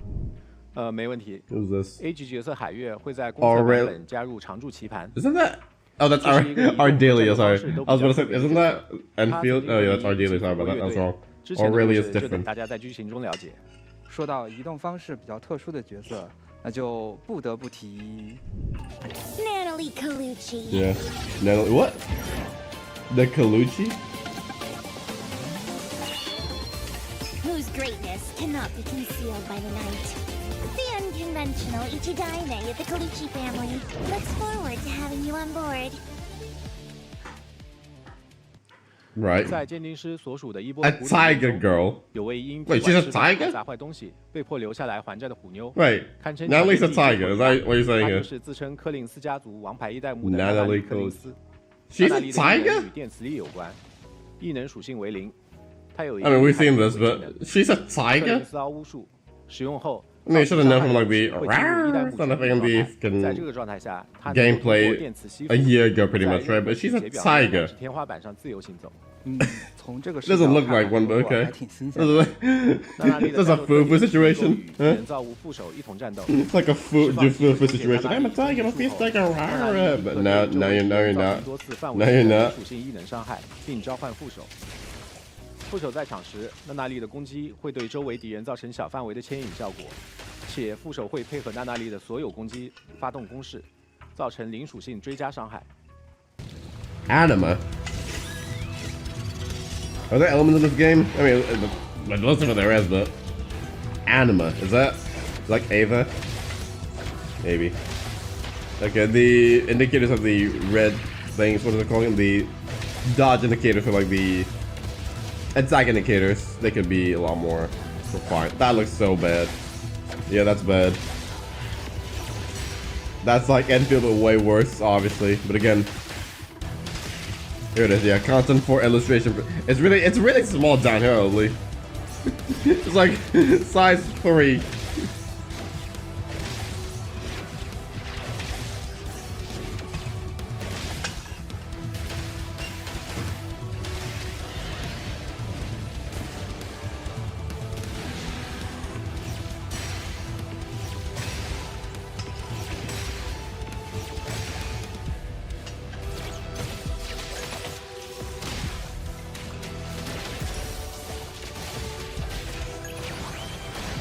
Speaker 3: 没问题。
Speaker 1: Who's this?
Speaker 3: A 级角色海月会在公测版本加入常驻棋盘。
Speaker 1: Isn't that? Oh, that's Ardelia. Sorry, I was gonna say, isn't that Enfield? Oh yeah, that's Ardelia. Sorry about that. I was wrong.
Speaker 3: 之前的故
Speaker 1: Aurelia
Speaker 3: 事
Speaker 1: is
Speaker 3: 就等
Speaker 1: different.
Speaker 3: 大家在剧情中了解。
Speaker 2: 说到移动方式比较特殊的角色，那就不得不提
Speaker 4: Natalie Colucci.
Speaker 1: Yeah. Natalie, what? The Colucci?
Speaker 4: Whose greatness cannot be concealed by the night. The unconventional Ichidaime of the Colucci family looks forward to having you on board.
Speaker 1: Right.
Speaker 3: 在鉴定师所属的伊波
Speaker 1: A
Speaker 3: 古董店
Speaker 1: tiger
Speaker 3: 中
Speaker 1: girl.
Speaker 3: 有位因
Speaker 1: Wait,
Speaker 3: 不
Speaker 1: she's a
Speaker 3: 管是被
Speaker 1: tiger?
Speaker 3: 砸坏东西，被迫留下来还债的虎妞，
Speaker 1: Wait.
Speaker 3: 堪称
Speaker 1: Natalie's a
Speaker 3: 小弟弟
Speaker 1: tiger. Is that what you're
Speaker 3: 她
Speaker 1: saying
Speaker 3: 就
Speaker 1: here?
Speaker 3: 是自称科林斯家族王牌一代目的
Speaker 1: Natalie
Speaker 3: 娜丽柯林斯。
Speaker 1: She's
Speaker 3: 娜
Speaker 1: a
Speaker 3: 丽的异能
Speaker 1: tiger?
Speaker 3: 与电磁力有关，异能属性为0。她有一
Speaker 1: I
Speaker 3: 个
Speaker 1: mean, we've
Speaker 3: 海
Speaker 1: seen
Speaker 3: 龟
Speaker 1: this,
Speaker 3: 技
Speaker 1: but
Speaker 3: 能
Speaker 1: she's a
Speaker 3: 克林
Speaker 1: tiger?
Speaker 3: 斯凹巫术，使用后
Speaker 1: I mean, you should have known from like the
Speaker 3: 会进入一代目
Speaker 1: kind of thing in
Speaker 3: 状
Speaker 1: the
Speaker 3: 态在这
Speaker 1: fucking
Speaker 3: 个状态下，她能够通过
Speaker 1: gameplay
Speaker 3: 电磁吸
Speaker 1: a
Speaker 3: 附
Speaker 1: year ago, pretty
Speaker 3: 在
Speaker 1: much, right?
Speaker 3: 任何
Speaker 1: But she's a
Speaker 3: 细节表面乃
Speaker 1: tiger.
Speaker 3: 至天花板上自由行走。
Speaker 2: 从这个
Speaker 1: Doesn't
Speaker 2: 视角
Speaker 1: look
Speaker 2: 看
Speaker 1: like one,
Speaker 2: 来
Speaker 1: but okay.
Speaker 2: 还挺新鲜的。
Speaker 3: 娜娜丽的
Speaker 1: This is a
Speaker 3: 战斗特
Speaker 1: fufu
Speaker 3: 点是
Speaker 1: situation.
Speaker 3: 能够与
Speaker 1: Huh?
Speaker 3: 人造无副手一同战斗。
Speaker 1: It's like a food, do food situation. I'm a tiger, my face like a rara. But now you're not.
Speaker 3: 多次范
Speaker 1: No,
Speaker 3: 围
Speaker 1: you're
Speaker 3: 内
Speaker 1: not.
Speaker 3: 属性异能伤害，并召唤副手。副手在场时，娜娜丽的攻击会对周围敌人造成小范围的牵引效果，且副手会配合娜娜丽的所有攻击发动攻势，造成零属性追加伤害。
Speaker 1: Anima. Are there elements in this game? I mean, it looks like there is, but Anima, is that like Ava? Maybe. Okay, the indicators of the red things. What are they calling them? The dodge indicators for like the attack indicators. They could be a lot more refined. That looks so bad. Yeah, that's bad. That's like Enfield, but way worse, obviously. But again, here it is. Yeah, content for illustration. It's really small down here only. It's like size 3.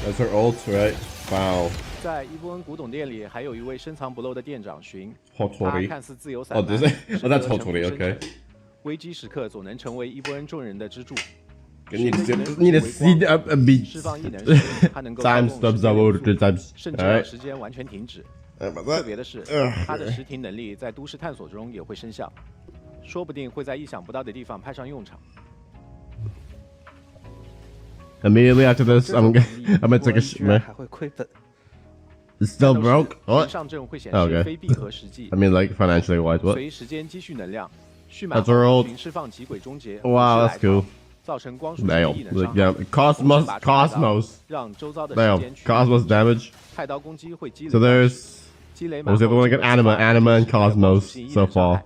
Speaker 1: That's her ult, right? Wow.
Speaker 3: 在伊波恩古董店里，还有一位深藏不露的店长寻，
Speaker 1: Hotori.
Speaker 3: 他看似自由散
Speaker 1: Oh,
Speaker 3: 漫，
Speaker 1: this is,
Speaker 3: 实
Speaker 1: oh,
Speaker 3: 则
Speaker 1: that's
Speaker 3: 城府
Speaker 1: Hotori.
Speaker 3: 深
Speaker 1: Okay.
Speaker 3: 沉，危机时刻总能成为伊波恩众人的支柱。
Speaker 1: Need to see a beat.
Speaker 3: 释放异能时，他能够
Speaker 1: Time
Speaker 3: 操控
Speaker 1: stops
Speaker 3: 时间
Speaker 1: over
Speaker 3: 元素
Speaker 1: 3 times.
Speaker 3: 甚至让
Speaker 1: Alright.
Speaker 3: 时间完全停止。
Speaker 1: But
Speaker 3: 特
Speaker 1: that,
Speaker 3: 别的是，他的实体能力在都市探索中也会生效，说不定会在意想不到的地方派上用场。
Speaker 1: immediately after this, I'm gonna take a
Speaker 2: 居
Speaker 1: shit,
Speaker 2: 然
Speaker 1: man.
Speaker 2: 还会亏本。
Speaker 1: It's still broke?
Speaker 3: 人
Speaker 1: What?
Speaker 3: 上阵会显
Speaker 1: Okay.
Speaker 3: 示非币和实际
Speaker 1: I，mean, like financially wise. What?
Speaker 3: 随时间积蓄能量，蓄满
Speaker 1: That's our
Speaker 3: 后
Speaker 1: ult.
Speaker 3: 群释放极轨终结，
Speaker 1: Wow,
Speaker 3: 无
Speaker 1: that's
Speaker 3: 视来
Speaker 1: cool.
Speaker 3: 逃，造成光束
Speaker 1: Damn.
Speaker 3: 级异能
Speaker 1: Like,
Speaker 3: 伤害
Speaker 1: yeah, Cosmos,
Speaker 3: 把出来刀
Speaker 1: Cosmos.
Speaker 3: 让周遭的时
Speaker 1: Damn,
Speaker 3: 间区
Speaker 1: Cosmos damage.
Speaker 3: 太刀攻击会积累
Speaker 1: So
Speaker 3: 到
Speaker 1: there's
Speaker 3: 积累
Speaker 1: what
Speaker 3: 满
Speaker 1: was the other
Speaker 3: 后
Speaker 1: one
Speaker 3: 就
Speaker 1: again?
Speaker 3: 会激发
Speaker 1: Anima and
Speaker 3: 使得光束
Speaker 1: Cosmos
Speaker 3: 性异
Speaker 1: so
Speaker 3: 能伤
Speaker 1: far.
Speaker 3: 害。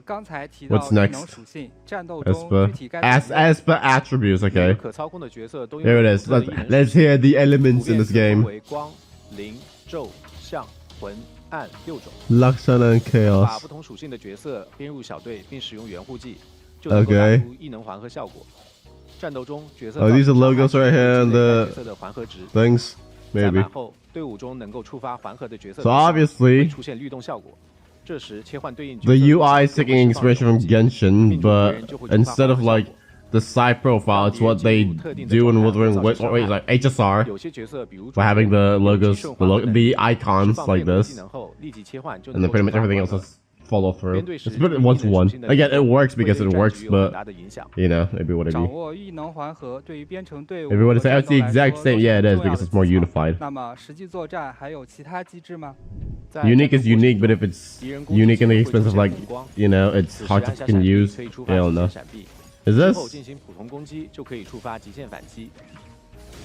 Speaker 2: 刚才提到
Speaker 1: What's
Speaker 2: 异能
Speaker 1: next?
Speaker 2: 属性，战斗
Speaker 1: As
Speaker 2: 中
Speaker 1: per
Speaker 2: 具体该
Speaker 1: as
Speaker 2: 怎么用
Speaker 1: as per attributes.
Speaker 3: 每
Speaker 1: Okay.
Speaker 3: 个可操控的角色都拥
Speaker 1: Here
Speaker 3: 有
Speaker 1: it
Speaker 3: 独
Speaker 1: is.
Speaker 3: 特的异能
Speaker 1: Let's
Speaker 3: 属性
Speaker 1: hear the
Speaker 3: 普
Speaker 1: elements in
Speaker 3: 遍
Speaker 1: this
Speaker 3: 分
Speaker 1: game.
Speaker 3: 为光、灵、咒、象、魂、暗6种。
Speaker 1: Luxon and
Speaker 3: 把
Speaker 1: Chaos.
Speaker 3: 不同属性的角色编入小队，并使用援护技，就能够打
Speaker 1: Okay.
Speaker 3: 出异能环合效果。战斗中，角色
Speaker 1: Oh,
Speaker 3: 造
Speaker 1: these
Speaker 3: 成
Speaker 1: are
Speaker 3: 伤害
Speaker 1: logos
Speaker 3: 时
Speaker 1: right
Speaker 3: 会
Speaker 1: here
Speaker 3: 积
Speaker 1: and
Speaker 3: 累该
Speaker 1: the
Speaker 3: 角色的环合值。
Speaker 1: things.
Speaker 3: 在
Speaker 1: Maybe.
Speaker 3: 满后，队伍中能够触发环合的角色
Speaker 1: So
Speaker 3: 对象
Speaker 1: obviously
Speaker 3: 会出现律动效果。这时切换对应角
Speaker 1: the
Speaker 3: 色
Speaker 1: UI is
Speaker 3: 就会
Speaker 1: taking
Speaker 3: 释放
Speaker 1: inspiration from
Speaker 3: 攻击
Speaker 1: Genshin,
Speaker 3: 命中敌
Speaker 1: but
Speaker 3: 人就会触发
Speaker 1: instead of
Speaker 3: 环合
Speaker 1: like
Speaker 3: 效果
Speaker 1: the side profile, it's what they do in Wuthering Waves. Wait, like HSR
Speaker 3: 有些角色比如
Speaker 1: by having the
Speaker 3: 有机
Speaker 1: logos,
Speaker 3: 顺
Speaker 1: the,
Speaker 3: 滑的能力
Speaker 1: the icons
Speaker 3: 释放
Speaker 1: like
Speaker 3: 变轨
Speaker 1: this,
Speaker 3: 技能后立即切换就
Speaker 1: and
Speaker 3: 能
Speaker 1: then
Speaker 3: 够
Speaker 1: pretty much
Speaker 3: 触发
Speaker 1: everything
Speaker 3: 环
Speaker 1: else
Speaker 3: 合
Speaker 1: is follow through.
Speaker 3: 编队时
Speaker 1: It's put it 1 to 1.
Speaker 3: 异能属性的
Speaker 1: Again, it
Speaker 3: 结合
Speaker 1: works
Speaker 3: 会
Speaker 1: because
Speaker 3: 对
Speaker 1: it
Speaker 3: 战
Speaker 1: works,
Speaker 3: 局有很
Speaker 1: but
Speaker 3: 大的影响。
Speaker 1: you know, maybe what it
Speaker 2: 掌
Speaker 1: be.
Speaker 2: 握异能环合对于编程队伍
Speaker 1: Everybody
Speaker 2: 和
Speaker 1: say
Speaker 2: 战
Speaker 1: it's
Speaker 2: 斗
Speaker 1: the
Speaker 2: 来
Speaker 1: exact
Speaker 2: 说
Speaker 1: same.
Speaker 2: 都是
Speaker 1: Yeah, it
Speaker 2: 很
Speaker 1: is
Speaker 2: 重要
Speaker 1: because
Speaker 2: 的
Speaker 1: it's more
Speaker 2: 技巧
Speaker 1: unified.
Speaker 2: 那么实际作战还有其他机制吗？
Speaker 3: 在
Speaker 1: Unique
Speaker 3: 战
Speaker 1: is
Speaker 3: 斗过程
Speaker 1: unique, but
Speaker 3: 中
Speaker 1: if it's
Speaker 3: 敌人攻击
Speaker 1: unique
Speaker 3: 时
Speaker 1: and
Speaker 3: 会出
Speaker 1: expensive,
Speaker 3: 现
Speaker 1: like
Speaker 3: 红光
Speaker 1: you know, it's
Speaker 3: 此时
Speaker 1: hard
Speaker 3: 按
Speaker 1: to
Speaker 3: 下
Speaker 1: can
Speaker 3: 闪避
Speaker 1: use.
Speaker 3: 可以触
Speaker 1: I
Speaker 3: 发
Speaker 1: don't
Speaker 3: 极
Speaker 1: know.
Speaker 3: 限闪避，
Speaker 1: Is
Speaker 3: 之
Speaker 1: this
Speaker 3: 后进行普通攻击就可以触发极限反击。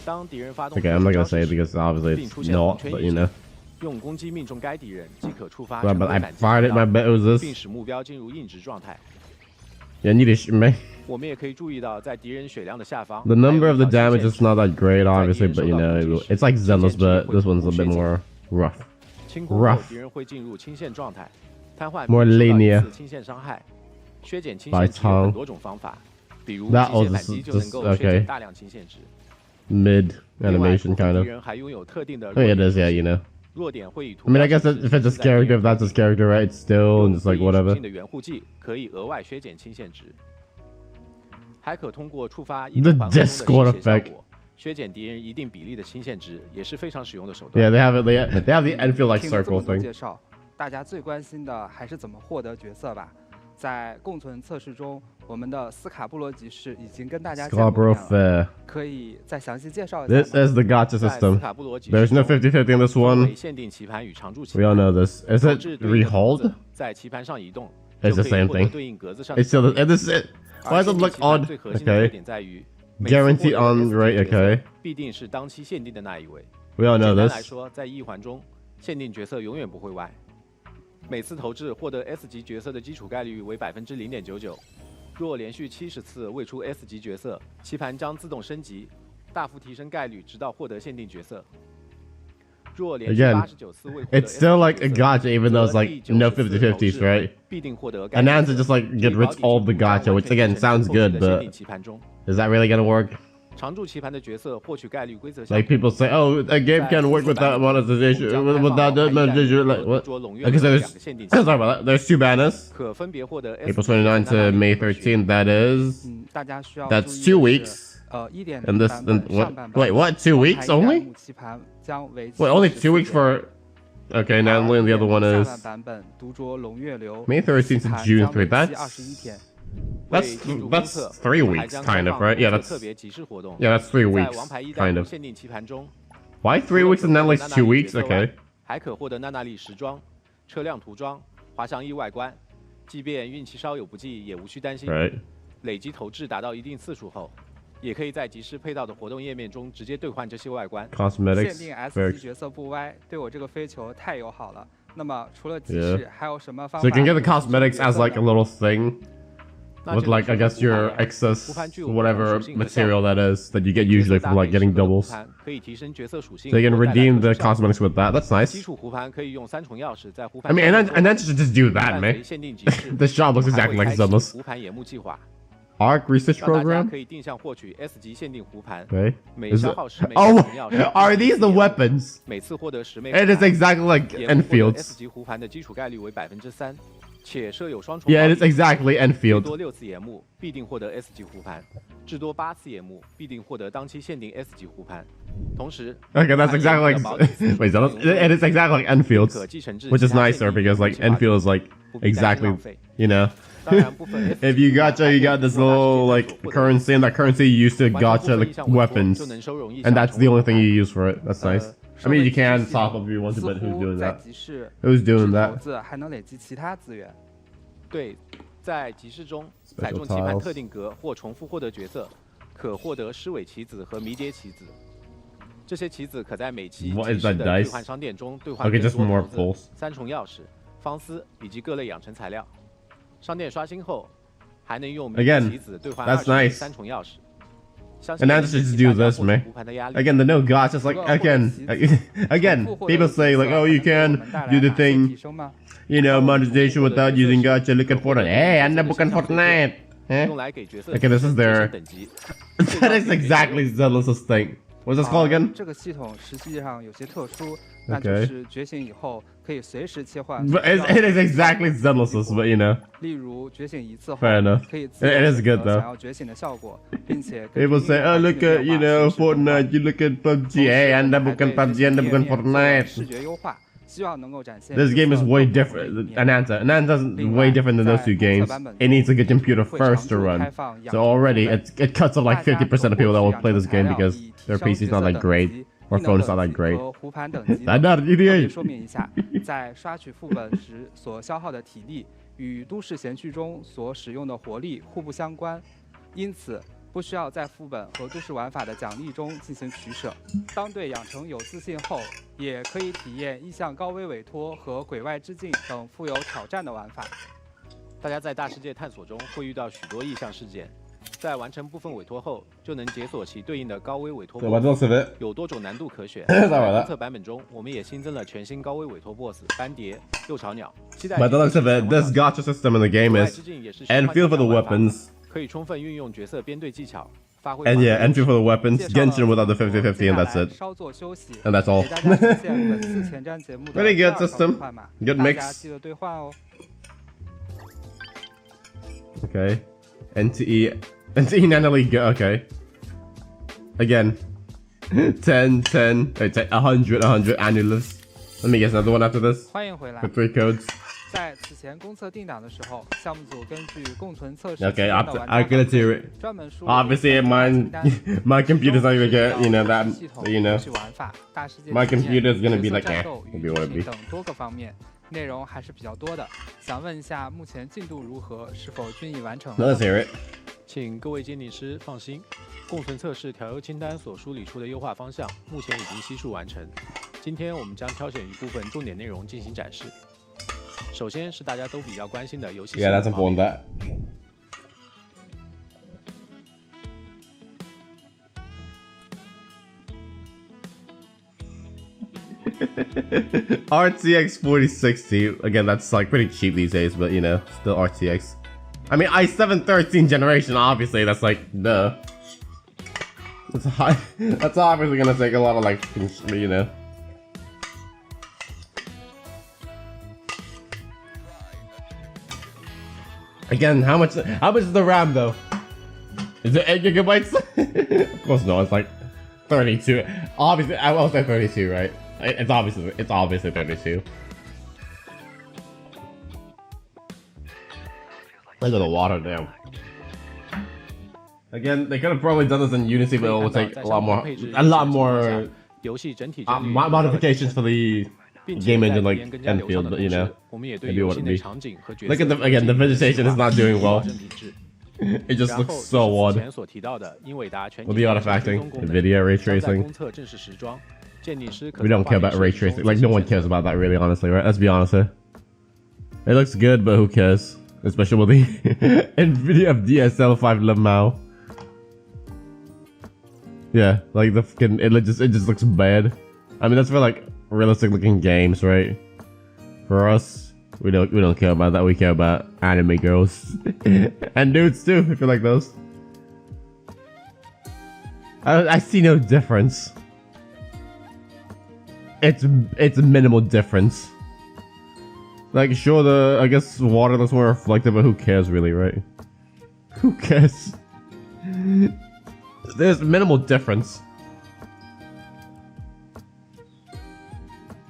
Speaker 3: 当敌人发动
Speaker 1: okay? I'm not gonna
Speaker 3: 招
Speaker 1: say
Speaker 3: 式
Speaker 1: it
Speaker 3: 时
Speaker 1: because obviously
Speaker 3: 并
Speaker 1: it's
Speaker 3: 出现
Speaker 1: not,
Speaker 3: 红圈
Speaker 1: but
Speaker 3: 异
Speaker 1: you
Speaker 3: 形
Speaker 1: know.
Speaker 3: 用攻击命中该敌人即可触发
Speaker 1: But
Speaker 3: 全
Speaker 1: I
Speaker 3: 回反击
Speaker 1: fired it. My
Speaker 3: 信
Speaker 1: bet was
Speaker 3: 号，并
Speaker 1: this.
Speaker 3: 使目标进入硬直状态。
Speaker 1: Yeah, need to shoot me.
Speaker 3: 我们也可以注意到，在敌人血量的下方
Speaker 1: The number of the
Speaker 3: 还有一
Speaker 1: damage
Speaker 3: 条
Speaker 1: is not that great, obviously, but you know,
Speaker 3: 在敌人受到攻击时
Speaker 1: it's like Zealous,
Speaker 3: 极限
Speaker 1: but
Speaker 3: 值
Speaker 1: this
Speaker 3: 会
Speaker 1: one's a bit
Speaker 3: 无血
Speaker 1: more rough.
Speaker 3: 清空后
Speaker 1: rough
Speaker 3: 敌人会进入清线状态，瘫痪
Speaker 1: More
Speaker 3: 并受到一
Speaker 1: linear
Speaker 3: 次清线伤害。削减清
Speaker 1: 白
Speaker 3: 线值有很
Speaker 1: 仓
Speaker 3: 多种方法，比如
Speaker 1: That
Speaker 3: 机械
Speaker 1: was
Speaker 3: 反击就
Speaker 1: just-
Speaker 3: 能够
Speaker 1: okay
Speaker 3: 削减大量清线值。
Speaker 1: Mid
Speaker 3: 另外，
Speaker 1: animation
Speaker 3: 部分
Speaker 1: kind
Speaker 3: 敌
Speaker 1: of.
Speaker 3: 人还拥有特定的
Speaker 1: I mean, it
Speaker 3: 弱
Speaker 1: is,
Speaker 3: 点
Speaker 1: yeah, you know.
Speaker 3: 弱点会以图
Speaker 1: I mean, I
Speaker 3: 标
Speaker 1: guess
Speaker 3: 形
Speaker 1: if
Speaker 3: 式
Speaker 1: it's
Speaker 3: 显
Speaker 1: his
Speaker 3: 示在敌
Speaker 1: character,
Speaker 3: 人
Speaker 1: if that's his character, right, it's still
Speaker 3: 用
Speaker 1: just
Speaker 3: 对
Speaker 1: like
Speaker 3: 应属
Speaker 1: whatever.
Speaker 3: 性的援护技可以额外削减清线值，还可通过触发异
Speaker 1: The
Speaker 3: 能环合中的
Speaker 1: Discord
Speaker 3: 吸血效
Speaker 1: effect
Speaker 3: 果，削减敌人一定比例的清线值，也是非常使用的手
Speaker 1: Yeah,
Speaker 3: 段。
Speaker 1: they have it. They have the Enfield like
Speaker 2: 听了这
Speaker 1: circle
Speaker 2: 么多
Speaker 1: thing.
Speaker 2: 介绍，大家最关心的还是怎么获得角色吧。在共存测试中，我们的斯卡布罗集市已经跟大家见过
Speaker 1: Scarborough
Speaker 2: 面了，
Speaker 1: Fair.
Speaker 2: 可以再详细介绍一下
Speaker 1: This
Speaker 2: 吗？
Speaker 1: is the gacha
Speaker 3: 在斯
Speaker 1: system.
Speaker 3: 卡布罗集
Speaker 1: There's
Speaker 3: 市
Speaker 1: no
Speaker 3: 中
Speaker 1: 50-50 in this
Speaker 3: 分
Speaker 1: one.
Speaker 3: 为限定棋盘与常驻棋
Speaker 1: We all
Speaker 3: 盘，
Speaker 1: know this. Is
Speaker 3: 投
Speaker 1: it
Speaker 3: 掷对应的格
Speaker 1: rehold?
Speaker 3: 子在棋盘上移动，
Speaker 1: It's
Speaker 3: 就
Speaker 1: the
Speaker 3: 可以
Speaker 1: same
Speaker 3: 获得
Speaker 1: thing.
Speaker 3: 对应格子上的
Speaker 1: It's still.
Speaker 3: 奖励
Speaker 1: And this is.
Speaker 3: 而
Speaker 1: Why does
Speaker 3: 限
Speaker 1: it
Speaker 3: 定
Speaker 1: look
Speaker 3: 棋盘
Speaker 1: odd?
Speaker 3: 最核心的特
Speaker 1: Okay.
Speaker 3: 点在于，每次
Speaker 1: Guaranteed
Speaker 3: 获得
Speaker 1: on
Speaker 3: 的
Speaker 1: right.
Speaker 3: 角色
Speaker 1: Okay.
Speaker 3: 必定是当期限定的那一位。
Speaker 1: We all know
Speaker 3: 简单来
Speaker 1: this.
Speaker 3: 说，在一环中，限定角色永远不会歪。每次投掷获得 S 级角色的基础概率为0.99%，若连续70次未出 S 级角色，棋盘将自动升级，大幅提升概率，直到获得限定角色。若连续
Speaker 1: Again,
Speaker 3: 89次未获得
Speaker 1: It's still like a
Speaker 3: 角色
Speaker 1: gacha, even though it's like no 50-50s, right?
Speaker 3: 必定获得该
Speaker 1: And
Speaker 3: 角
Speaker 1: now
Speaker 3: 色
Speaker 1: to just like get rid of all the gacha, which again sounds good,
Speaker 3: 限
Speaker 1: but
Speaker 3: 定棋盘中，
Speaker 1: is that really gonna work?
Speaker 3: 常驻棋盘的角色获取概率规则相
Speaker 1: Like people say, oh, a game can work without monetization, without monetization. Like what? Okay, so there's sorry about that. There's 2 banners.
Speaker 3: 可分别获得
Speaker 1: April 29 to May 13. That is.
Speaker 2: 大家需要
Speaker 1: That's
Speaker 2: 注
Speaker 1: 2
Speaker 2: 意的是
Speaker 1: weeks.
Speaker 2: 1.0
Speaker 1: And this,
Speaker 2: 版
Speaker 1: and
Speaker 2: 本上半
Speaker 1: what?
Speaker 2: 版
Speaker 1: Wait, what? 2 weeks
Speaker 2: 王牌
Speaker 1: only?
Speaker 2: 一代目棋盘将为期
Speaker 1: Wait, only 2 weeks
Speaker 2: 14
Speaker 1: for. Okay, now only the other one
Speaker 2: 下
Speaker 1: is
Speaker 2: 半版本独酌龙月流
Speaker 1: May 13th
Speaker 2: 棋
Speaker 1: to
Speaker 2: 盘
Speaker 1: June
Speaker 2: 将为
Speaker 1: 3.
Speaker 2: 期21天。
Speaker 1: That's 3 weeks, kind of, right? Yeah, that's
Speaker 3: 特别集市活动。
Speaker 1: yeah, that's 3
Speaker 3: 在
Speaker 1: weeks,
Speaker 3: 王牌一代
Speaker 1: kind
Speaker 3: 目
Speaker 1: of.
Speaker 3: 限定棋盘中，
Speaker 1: Why 3 weeks and then like 2 weeks? Okay.
Speaker 3: 还可获得娜娜丽时装、车辆涂装、滑翔翼外观，即便运气稍有不济，也无需担心。
Speaker 1: Right.
Speaker 3: 累积投掷达到一定次数后，也可以在集市配套的活动页面中直接兑换这些外观。
Speaker 2: 限
Speaker 1: Cosmetics.
Speaker 2: 定 S
Speaker 1: Very.
Speaker 2: 级角色不歪，对我这个飞球太友好了。那么除了集
Speaker 1: Yeah.
Speaker 2: 市，还有什么方
Speaker 1: So
Speaker 2: 法
Speaker 1: you can get the
Speaker 2: 可以
Speaker 1: cosmetics
Speaker 2: 角
Speaker 1: as
Speaker 2: 色
Speaker 1: like a
Speaker 2: 呢
Speaker 1: little thing
Speaker 3: 那
Speaker 1: with
Speaker 3: 这
Speaker 1: like I
Speaker 3: 种
Speaker 1: guess your
Speaker 3: 湖
Speaker 1: excess
Speaker 3: 盘具有不同
Speaker 1: whatever
Speaker 3: 属性和
Speaker 1: material that is that you get
Speaker 3: 角
Speaker 1: usually
Speaker 3: 色
Speaker 1: from
Speaker 3: 搭
Speaker 1: like
Speaker 3: 配
Speaker 1: getting
Speaker 3: 适合的湖
Speaker 1: doubles.
Speaker 3: 盘可以提升角色属性
Speaker 1: So you can
Speaker 3: 或带来
Speaker 1: redeem
Speaker 3: 特
Speaker 1: the
Speaker 3: 殊效果
Speaker 1: cosmetics with that. That's
Speaker 3: 基
Speaker 1: nice.
Speaker 3: 础湖盘可以用3重钥匙在湖
Speaker 1: I
Speaker 3: 盘
Speaker 1: mean,
Speaker 3: 上
Speaker 1: and then should just do that,
Speaker 3: 伴
Speaker 1: man.
Speaker 3: 随限定集市
Speaker 1: This job looks
Speaker 3: 还
Speaker 1: exactly
Speaker 3: 会
Speaker 1: like
Speaker 3: 开启
Speaker 1: Zedless.
Speaker 3: 湖盘野木计划，
Speaker 1: Arc research
Speaker 3: 让大家
Speaker 1: program.
Speaker 3: 可以定向获取 S 级限定湖盘，
Speaker 1: Okay.
Speaker 3: 每
Speaker 1: Is
Speaker 3: 消
Speaker 1: it?
Speaker 3: 耗10枚
Speaker 1: Oh,
Speaker 3: 3重钥匙
Speaker 1: are these the weapons?
Speaker 3: 每次获得10枚
Speaker 1: It is exactly like
Speaker 3: 野木获得
Speaker 1: Enfield's.
Speaker 3: S 级湖盘的基础概率为3%，且设有双重
Speaker 1: Yeah,
Speaker 3: 暴
Speaker 1: it is
Speaker 3: 力
Speaker 1: exactly
Speaker 3: 最
Speaker 1: Enfield.
Speaker 3: 多6次野木必定获得 S 级湖盘，至多8次野木必定获得当期限定 S 级湖盘。同时
Speaker 1: Okay, that's
Speaker 3: 湖盘
Speaker 1: exactly
Speaker 3: 野木的保底
Speaker 1: like. Wait, so it is exactly like Enfield's,
Speaker 3: 可继承至
Speaker 1: which is
Speaker 3: 其他
Speaker 1: nicer
Speaker 3: 限定
Speaker 1: because like
Speaker 3: 计划
Speaker 1: Enfield is like
Speaker 3: 不必担心
Speaker 1: exactly,
Speaker 3: 浪费
Speaker 1: you know.
Speaker 3: 当然部分 S
Speaker 1: If you gotcha, you got this little like currency, and that currency you use to
Speaker 3: 完成部
Speaker 1: gotcha
Speaker 3: 分
Speaker 1: like
Speaker 3: 意向委托
Speaker 1: weapons,
Speaker 3: 就能收容意
Speaker 1: and
Speaker 3: 向
Speaker 1: that's
Speaker 3: 成
Speaker 1: the
Speaker 3: 为
Speaker 1: only thing you use for it. That's nice. I mean, you can
Speaker 2: 收
Speaker 1: top
Speaker 2: 费
Speaker 1: up if you want to,
Speaker 2: 似
Speaker 1: but who's
Speaker 2: 乎
Speaker 1: doing
Speaker 2: 在
Speaker 1: that?
Speaker 2: 集市
Speaker 1: Who's
Speaker 2: 制
Speaker 1: doing
Speaker 2: 投
Speaker 1: that?
Speaker 2: 资还能累积其他资源。
Speaker 3: 对，在集市中
Speaker 1: Special
Speaker 3: 踩中棋盘
Speaker 1: tiles
Speaker 3: 特定格或重复获得角色，可获得狮尾棋子和迷迭棋子。这些棋子可在每期
Speaker 1: What
Speaker 3: 集
Speaker 1: is
Speaker 3: 市
Speaker 1: that
Speaker 3: 的
Speaker 1: dice?
Speaker 3: 兑换商店中兑换
Speaker 1: Okay,
Speaker 3: 更
Speaker 1: just
Speaker 3: 多
Speaker 1: more
Speaker 3: 骰
Speaker 1: pulls.
Speaker 3: 子、3重钥匙、方丝以及各类养成材料。商店刷新后，还能用迷迭
Speaker 1: Again,
Speaker 3: 棋子兑换
Speaker 1: that's
Speaker 3: 20枚
Speaker 1: nice.
Speaker 3: 3重钥匙。相
Speaker 1: And
Speaker 3: 信
Speaker 1: now
Speaker 3: 能
Speaker 1: just
Speaker 3: 减轻
Speaker 1: do
Speaker 3: 大家
Speaker 1: this,
Speaker 3: 获
Speaker 1: man.
Speaker 3: 取湖盘的压力。
Speaker 1: Again, the no gotcha is like again, again. People say like, oh, you can do the thing, you know, monetization without using gotcha. Look at Fortnite. Hey, I'm not looking Fortnite.
Speaker 3: 用
Speaker 1: Eh?
Speaker 3: 来给角色
Speaker 1: Okay, this is
Speaker 3: 提升
Speaker 1: their-
Speaker 3: 等级。
Speaker 1: That is exactly Zedless's thing. What's this called again?
Speaker 2: 这个系统实际上有些特殊，那就
Speaker 1: Okay.
Speaker 2: 是觉醒以后可以随时切换。
Speaker 1: But it is exactly Zedless's, but you know.
Speaker 2: 例如觉醒一次后
Speaker 1: Fair enough.
Speaker 2: 可以自由
Speaker 1: It is
Speaker 2: 选
Speaker 1: good
Speaker 2: 择
Speaker 1: though.
Speaker 2: 想要觉醒的效果，并且根据
Speaker 1: People say,
Speaker 2: 应
Speaker 1: oh,
Speaker 2: 用
Speaker 1: look
Speaker 2: 环境的
Speaker 1: at, you
Speaker 2: 变
Speaker 1: know,
Speaker 2: 化实时更换
Speaker 1: Fortnite. You look at
Speaker 2: 同
Speaker 1: PUBG.
Speaker 2: 时
Speaker 1: Hey,
Speaker 2: 我
Speaker 1: I'm
Speaker 2: 们
Speaker 1: not
Speaker 2: 还
Speaker 1: looking
Speaker 2: 对
Speaker 1: PUBG.
Speaker 2: 这
Speaker 1: I'm
Speaker 2: 些
Speaker 1: not
Speaker 2: 页
Speaker 1: looking
Speaker 2: 面做了
Speaker 1: Fortnite.
Speaker 2: 视觉优化，希望能够展现
Speaker 1: This game is
Speaker 2: 角色
Speaker 1: way
Speaker 2: 更丰富的
Speaker 1: different.
Speaker 2: 一面。
Speaker 1: Ananta. Ananta's way different than those two games. It needs a good computer first to run. So already it cuts off like 50% of people that will play this game because their PC's not that great or phone's not that great.
Speaker 2: 和湖盘等级
Speaker 1: I'm not an
Speaker 2: 特别
Speaker 1: idiot.
Speaker 2: 说明一下，在刷取副本时所消耗的体力与都市闲序中所使用的活力互不相关，因此不需要在副本和都市玩法的奖励中进行取舍。当对养成有自信后，也可以体验意向高危委托和鬼外之境等富有挑战的玩法。
Speaker 3: 大家在大世界探索中会遇到许多异象事件，在完成部分委托后，就能解锁其对应的高危委托
Speaker 1: So by the
Speaker 3: BOSS，
Speaker 1: looks of it,
Speaker 3: 有多种难度可选。
Speaker 1: Sorry
Speaker 3: 在
Speaker 1: about that.
Speaker 3: 公测版本中，我们也新增了全新高危委托 BOSS 斑蝶、六朝鸟。期待
Speaker 1: by the looks of it, this gotcha system in the game
Speaker 3: 鬼外
Speaker 1: is
Speaker 3: 之境也是新
Speaker 1: Enfield for the
Speaker 3: 玩法
Speaker 1: weapons,
Speaker 3: 可以充分运用角色编队技巧，发挥
Speaker 1: and yeah,
Speaker 3: 玩法
Speaker 1: Enfield for the weapons,
Speaker 2: 介绍了
Speaker 1: Genshin without the
Speaker 2: 这么多
Speaker 1: 50-50, and
Speaker 2: 接下
Speaker 1: that's
Speaker 2: 来
Speaker 1: it.
Speaker 2: 稍作休息，
Speaker 1: And that's all.
Speaker 2: 给大家呈现本次前瞻节目的
Speaker 1: Pretty good
Speaker 2: 第二套
Speaker 1: system.
Speaker 2: 兑换码
Speaker 1: Good
Speaker 2: 大
Speaker 1: mix.
Speaker 2: 家记得兑换哦。
Speaker 1: Okay. NTE Natalie go. Okay. Again. 10, 10, wait, 100, 100 annulus. Let me guess another one after this.
Speaker 2: 欢迎回来
Speaker 1: For 3 codes.
Speaker 2: 在此前公测定档的时候，项目组根据共存测试
Speaker 1: Okay,
Speaker 2: 期间的玩
Speaker 1: I
Speaker 2: 家
Speaker 1: gotta
Speaker 2: 反
Speaker 1: do
Speaker 2: 馈
Speaker 1: it.
Speaker 2: 专门梳理
Speaker 1: Obviously,
Speaker 2: 玩家清单
Speaker 1: my computer's not gonna get, you know, that,
Speaker 2: 系统
Speaker 1: you know.
Speaker 2: 游戏玩法大世界
Speaker 1: My
Speaker 2: 体验
Speaker 1: computer's gonna be
Speaker 2: 角色
Speaker 1: like,
Speaker 2: 战
Speaker 1: eh,
Speaker 2: 斗
Speaker 1: it'll
Speaker 2: 与
Speaker 1: be what it
Speaker 2: 剧情
Speaker 1: be.
Speaker 2: 等多个方面，内容还是比较多的。想问一下，目前进度如何？是否均已完成
Speaker 1: Now let's hear it.
Speaker 3: 请各位鉴定师放心，共存测试调优清单所梳理出的优化方向，目前已经悉数完成。今天我们将挑选一部分重点内容进行展示。首先是大家都比较关心的游戏
Speaker 1: Yeah, that's
Speaker 3: 性能方
Speaker 1: important.
Speaker 3: 面
Speaker 1: That. RTX 4060. Again, that's like pretty cheap these days, but you know, still RTX. I mean, i7 13th generation, obviously, that's like, duh. That's obviously gonna take a lot of like, you know. Again, how much is the RAM though? Is it 8 gigabytes? Of course not, it's like 32. Obviously, I will say 32, right? It's obviously 32. Look at the water, damn. Again, they could have probably done this in Unity, but it will take a lot more
Speaker 3: 游戏整体帧率
Speaker 1: modifications for the
Speaker 3: 并且
Speaker 1: game
Speaker 3: 在
Speaker 1: engine
Speaker 3: 体
Speaker 1: like
Speaker 3: 验更加流畅
Speaker 1: Enfield,
Speaker 3: 的
Speaker 1: but
Speaker 3: 同
Speaker 1: you
Speaker 3: 时
Speaker 1: know,
Speaker 3: 我们也对
Speaker 1: maybe
Speaker 3: 有
Speaker 1: wouldn't
Speaker 3: 新的
Speaker 1: be.
Speaker 3: 场景和角
Speaker 1: Look
Speaker 3: 色
Speaker 1: at the
Speaker 3: 的
Speaker 1: again, the
Speaker 3: 进行
Speaker 1: vegetation is not doing
Speaker 3: 保
Speaker 1: well.
Speaker 3: 证品质。
Speaker 1: It just
Speaker 3: 然后
Speaker 1: looks
Speaker 3: 就
Speaker 1: so
Speaker 3: 是
Speaker 1: odd.
Speaker 3: 此前所提到的英伟达全
Speaker 1: With
Speaker 3: 景
Speaker 1: the
Speaker 3: 光线追
Speaker 1: artifacting,
Speaker 3: 踪功
Speaker 1: the
Speaker 3: 能
Speaker 1: video ray
Speaker 3: 将在
Speaker 1: tracing.
Speaker 3: 公测正式实装，鉴定师可
Speaker 1: We
Speaker 3: 在
Speaker 1: don't
Speaker 3: 画
Speaker 1: care
Speaker 3: 面
Speaker 1: about ray
Speaker 3: 设计中
Speaker 1: tracing. Like, no one
Speaker 3: 进行
Speaker 1: cares
Speaker 3: 选择
Speaker 1: about that, really, honestly, right? Let's be honest here. It looks good, but who cares? Especially with the NVIDIA DSL5 LMAO. Yeah, like the fucking it just looks bad. I mean, that's for like realistic looking games, right? For us, we don't care about that. We care about anime girls and dudes too, if you like those. I see no difference. It's a minimal difference. Like, sure, I guess water looks more reflective, but who cares really, right? Who cares? There's minimal difference.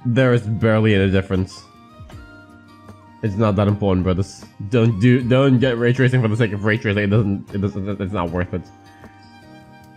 Speaker 1: There is barely any difference. It's not that important, brothers. Don't get ray tracing for the sake of ray tracing. It's not worth it.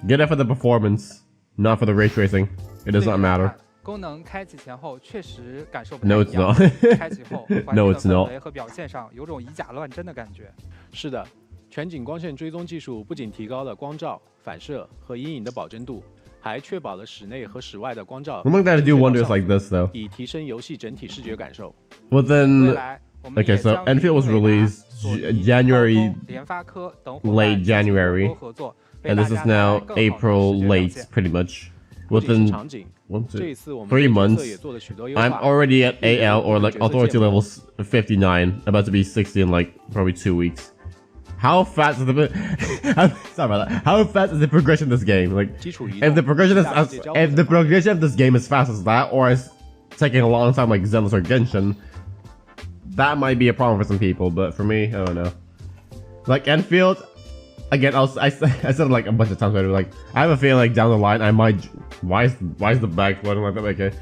Speaker 1: Get it for the performance, not for the ray tracing. It does not matter.
Speaker 2: 功能开启前后确实感受不
Speaker 1: No,
Speaker 2: 太
Speaker 1: it's
Speaker 2: 一样。
Speaker 1: not.
Speaker 2: 开启后，环
Speaker 1: No,
Speaker 2: 境
Speaker 1: it's
Speaker 2: 的
Speaker 1: not.
Speaker 2: 氛围和表现上有种以假乱真的感觉。
Speaker 3: 是的，全景光线追踪技术不仅提高了光照、反射和阴影的保真度，还确保了室内和室外的光照
Speaker 1: I'm not gonna do wonders like this though.
Speaker 3: 以提升游戏整体视觉感受。
Speaker 1: Well
Speaker 2: 未
Speaker 1: then,
Speaker 2: 来，我们
Speaker 1: okay,
Speaker 2: 也
Speaker 1: so
Speaker 2: 将与
Speaker 1: Enfield was
Speaker 2: 英伟达
Speaker 1: released
Speaker 2: 索尼
Speaker 1: January
Speaker 2: 高通联发科等伙伴
Speaker 1: late
Speaker 2: 进行
Speaker 1: January,
Speaker 2: 多合作，为
Speaker 1: and
Speaker 2: 大
Speaker 1: this
Speaker 2: 家
Speaker 1: is
Speaker 2: 带来
Speaker 1: now
Speaker 2: 更好的视
Speaker 1: April
Speaker 2: 觉表
Speaker 1: late,
Speaker 2: 现。
Speaker 1: pretty much.
Speaker 3: 不仅是
Speaker 1: Within
Speaker 3: 场景，
Speaker 1: 1,
Speaker 3: 这
Speaker 1: 2,
Speaker 3: 一次我们
Speaker 1: 3
Speaker 3: 对角色
Speaker 1: months,
Speaker 3: 也做了许多优
Speaker 1: I'm
Speaker 3: 化。
Speaker 1: already at
Speaker 3: 例如
Speaker 1: AL or
Speaker 3: 对
Speaker 1: like
Speaker 3: 角色
Speaker 1: authority
Speaker 3: 建模
Speaker 1: levels 59, about to be 60 in like probably 2 weeks. How fast is the sorry about that? How fast is the progression of this game? Like,
Speaker 3: 基础移
Speaker 1: if
Speaker 3: 动
Speaker 1: the progression is
Speaker 3: 大
Speaker 1: as
Speaker 3: 世界交互
Speaker 1: if the
Speaker 3: 的方面
Speaker 1: progression of this game is fast as that, or is taking a long time like Zealous or Genshin, that might be a problem for some people. But for me, I don't know. Like Enfield, again, I said it like a bunch of times already. Like, I have a feeling like down the line I might. Why is the bag floating like that? Okay,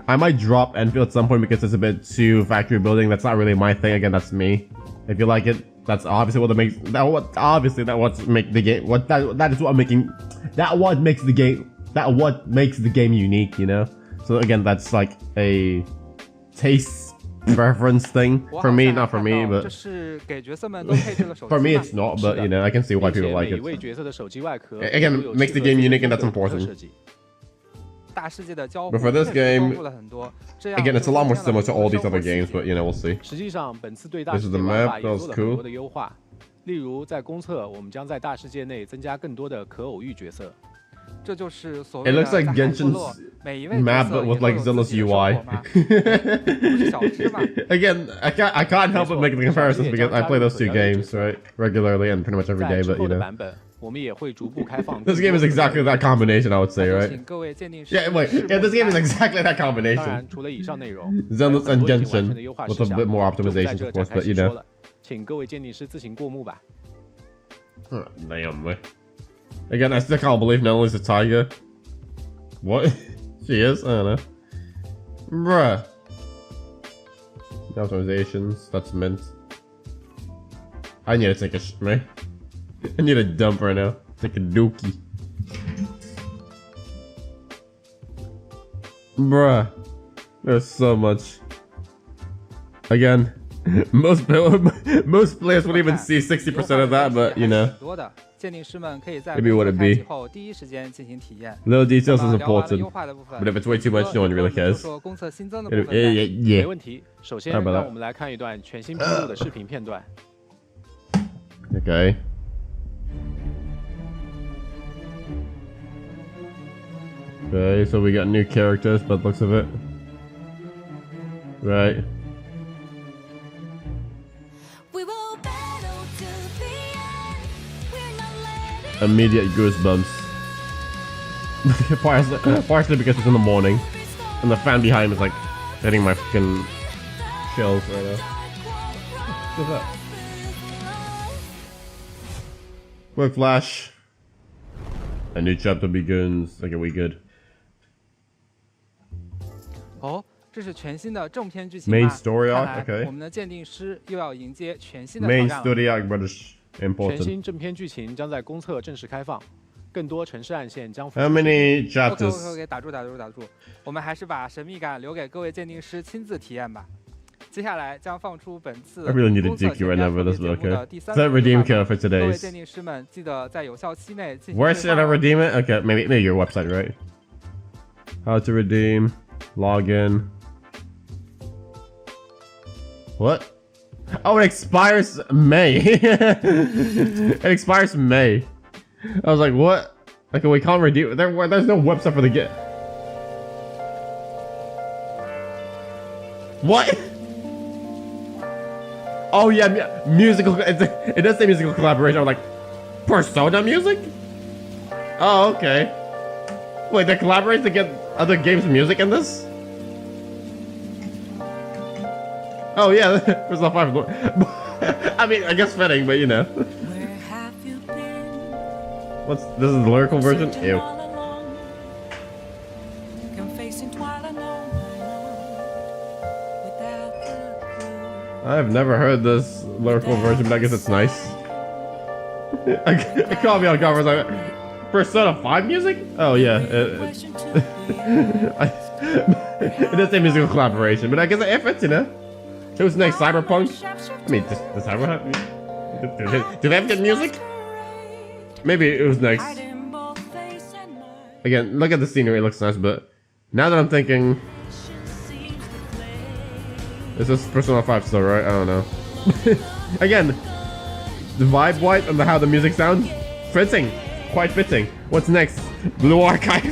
Speaker 1: I might drop Enfield at some point because it's a bit too factory building. That's not really my thing. Again, that's me. If you like it, that's obviously what makes that what obviously that what's make the game what that is what making that what makes the game unique. You know. So again, that's like a taste preference thing
Speaker 2: 我
Speaker 1: for
Speaker 2: 好
Speaker 1: me,
Speaker 2: 像
Speaker 1: not for
Speaker 2: 看
Speaker 1: me,
Speaker 2: 到
Speaker 1: but
Speaker 2: 这是给角色们都配置了手机
Speaker 1: for me
Speaker 2: 吧
Speaker 1: it's not.
Speaker 3: 是
Speaker 1: But
Speaker 3: 的
Speaker 1: you know, I can see why
Speaker 3: 并且
Speaker 1: people like
Speaker 3: 每
Speaker 1: it.
Speaker 3: 位角色的手机外壳
Speaker 1: Again,
Speaker 3: 都有
Speaker 1: makes the
Speaker 3: 适合
Speaker 1: game
Speaker 3: 自己
Speaker 1: unique and
Speaker 3: 的
Speaker 1: that's
Speaker 3: 独特
Speaker 1: important.
Speaker 3: 设计。
Speaker 2: 大世界的交互
Speaker 1: But for this
Speaker 2: 确实
Speaker 1: game,
Speaker 2: 丰富了很多。这样
Speaker 1: Again, it's a lot more
Speaker 2: 就增
Speaker 1: similar
Speaker 2: 添
Speaker 1: to
Speaker 2: 了
Speaker 1: all
Speaker 2: 很
Speaker 1: these
Speaker 2: 多
Speaker 1: other
Speaker 2: 生活细
Speaker 1: games,
Speaker 2: 节
Speaker 1: but you know, we'll see.
Speaker 3: 实际上，本次对大
Speaker 1: This
Speaker 3: 世
Speaker 1: is
Speaker 3: 界
Speaker 1: the
Speaker 3: 玩
Speaker 1: map,
Speaker 3: 法
Speaker 1: that
Speaker 3: 也
Speaker 1: was
Speaker 3: 做了
Speaker 1: cool.
Speaker 3: 很多的优化。例如，在公测，我们将在大世界内增加更多的可偶遇角色。
Speaker 2: 这就是所
Speaker 1: It
Speaker 2: 谓的
Speaker 1: looks like
Speaker 2: 大海部
Speaker 1: Genshin's
Speaker 2: 落，每一位
Speaker 1: map,
Speaker 2: 角色
Speaker 1: but
Speaker 2: 也
Speaker 1: with
Speaker 2: 都
Speaker 1: like
Speaker 2: 有自
Speaker 1: Zillow's
Speaker 2: 己的生活
Speaker 1: UI.
Speaker 2: 嘛，不是小芝嘛。
Speaker 1: Again, I can't help but make the comparisons because I play those two games right regularly and pretty much every
Speaker 3: 在
Speaker 1: day.
Speaker 3: 之
Speaker 1: But
Speaker 3: 后
Speaker 1: you
Speaker 3: 的
Speaker 1: know,
Speaker 3: 版本，我们也会逐步开放。
Speaker 1: this game is exactly that combination, I would
Speaker 2: 那
Speaker 1: say,
Speaker 2: 就
Speaker 1: right?
Speaker 2: 请各位鉴定师
Speaker 1: Yeah, wait, yeah, this game is exactly that
Speaker 3: 当
Speaker 1: combination.
Speaker 3: 然，除了以上内容
Speaker 1: Zealous
Speaker 3: 还有
Speaker 1: and
Speaker 3: 很多已经完
Speaker 1: Genshin
Speaker 3: 成的优化
Speaker 1: with
Speaker 3: 事
Speaker 1: a
Speaker 3: 项
Speaker 1: bit more
Speaker 3: 就不在
Speaker 1: optimizations,
Speaker 3: 这
Speaker 1: of
Speaker 3: 展
Speaker 1: course.
Speaker 3: 开
Speaker 1: But
Speaker 3: 细
Speaker 1: you
Speaker 3: 说
Speaker 1: know,
Speaker 3: 了，请各位鉴定师自行过目吧。
Speaker 1: damn. Again, I still can't believe Nellie's a tiger. What? She is? I don't know. Bruh. Optimizations, that's mint. I need to take a man. I need a dump right now. Take a dookie. Bruh. There's so much. Again, most players wouldn't even see 60% of that, but you know.
Speaker 2: 多的鉴定师们可以在
Speaker 1: Maybe what it
Speaker 2: 开启
Speaker 1: be.
Speaker 2: 后第一时间进行体验。
Speaker 1: Little details
Speaker 2: 那
Speaker 1: is
Speaker 2: 么聊完了
Speaker 1: important.
Speaker 2: 优化的部分
Speaker 1: But if it's way too much, no one really
Speaker 2: 说
Speaker 1: cares.
Speaker 2: 说公测新增的部
Speaker 1: Yeah,
Speaker 2: 分
Speaker 1: yeah,
Speaker 2: 呗。
Speaker 1: yeah.
Speaker 3: 没问题。首先，
Speaker 1: Sorry about
Speaker 3: 让
Speaker 1: that.
Speaker 3: 我们来看一段全新披露的视频片段。
Speaker 1: Okay. Okay, so we got new characters, but looks of it. Right.
Speaker 4: We will battle to the end. We're not letting
Speaker 1: Immediate goosebumps. Partially because it's in the morning, and the fan behind me is like hitting my fucking chills right now. What's that? Quick flash. A new chapter begins. Okay, we good.
Speaker 2: 哦，这是全新的正片剧情
Speaker 1: Main
Speaker 2: 吗
Speaker 1: story
Speaker 2: 看
Speaker 1: arc,
Speaker 2: 来
Speaker 1: okay.
Speaker 2: 我们的鉴定师又要迎接全新的
Speaker 1: Main
Speaker 2: 挑战了。
Speaker 1: story arc, brothers.
Speaker 3: 全
Speaker 1: Important.
Speaker 3: 新正片剧情将在公测正式开放。更多城市暗线将。
Speaker 1: How many
Speaker 2: OK
Speaker 1: chapters?
Speaker 2: OK，打住，我们还是把神秘感留给各位鉴定师亲自体验吧。接下来将放出本次
Speaker 1: I really need a
Speaker 2: 公测
Speaker 1: DQ right now for
Speaker 2: 节
Speaker 1: this,
Speaker 2: 目
Speaker 1: but
Speaker 2: 的
Speaker 1: okay.
Speaker 2: 第
Speaker 1: Is
Speaker 2: 三
Speaker 1: that
Speaker 2: 个
Speaker 1: redeem
Speaker 2: 对话
Speaker 1: code for
Speaker 2: 各位
Speaker 1: today's?
Speaker 2: 鉴定师们记得在有效期内进行
Speaker 1: Where
Speaker 2: 兑
Speaker 1: should
Speaker 2: 换
Speaker 1: I
Speaker 2: 哦。
Speaker 1: redeem it? Okay, maybe your website, right? How to redeem, login. What? Oh, it expires May. It expires May. I was like, what? Like, we can't redeem. There's no website for the get. What? Oh yeah, musical. It does say musical collaboration. I was like, Persona music? Oh, okay. Wait, they collaborate to get other games' music in this? Oh yeah, Persona 5. I mean, I guess fitting, but you know. What's this? Is the lyrical version? Ew. I've never heard this lyrical version, but I guess it's nice. It caught me on cover. Like, Persona 5 music? Oh yeah. It does say musical collaboration, but I guess it fits, you know. Who's next? Cyberpunk? I mean, does Cyberpunk? Do they have good music? Maybe it was next. Again, look at the scenery, it looks nice, but now that I'm thinking, is this Persona 5 still, right? I don't know. Again, the vibe-wise and how the music sounds, fitting. Quite fitting. What's next? Blue Archive?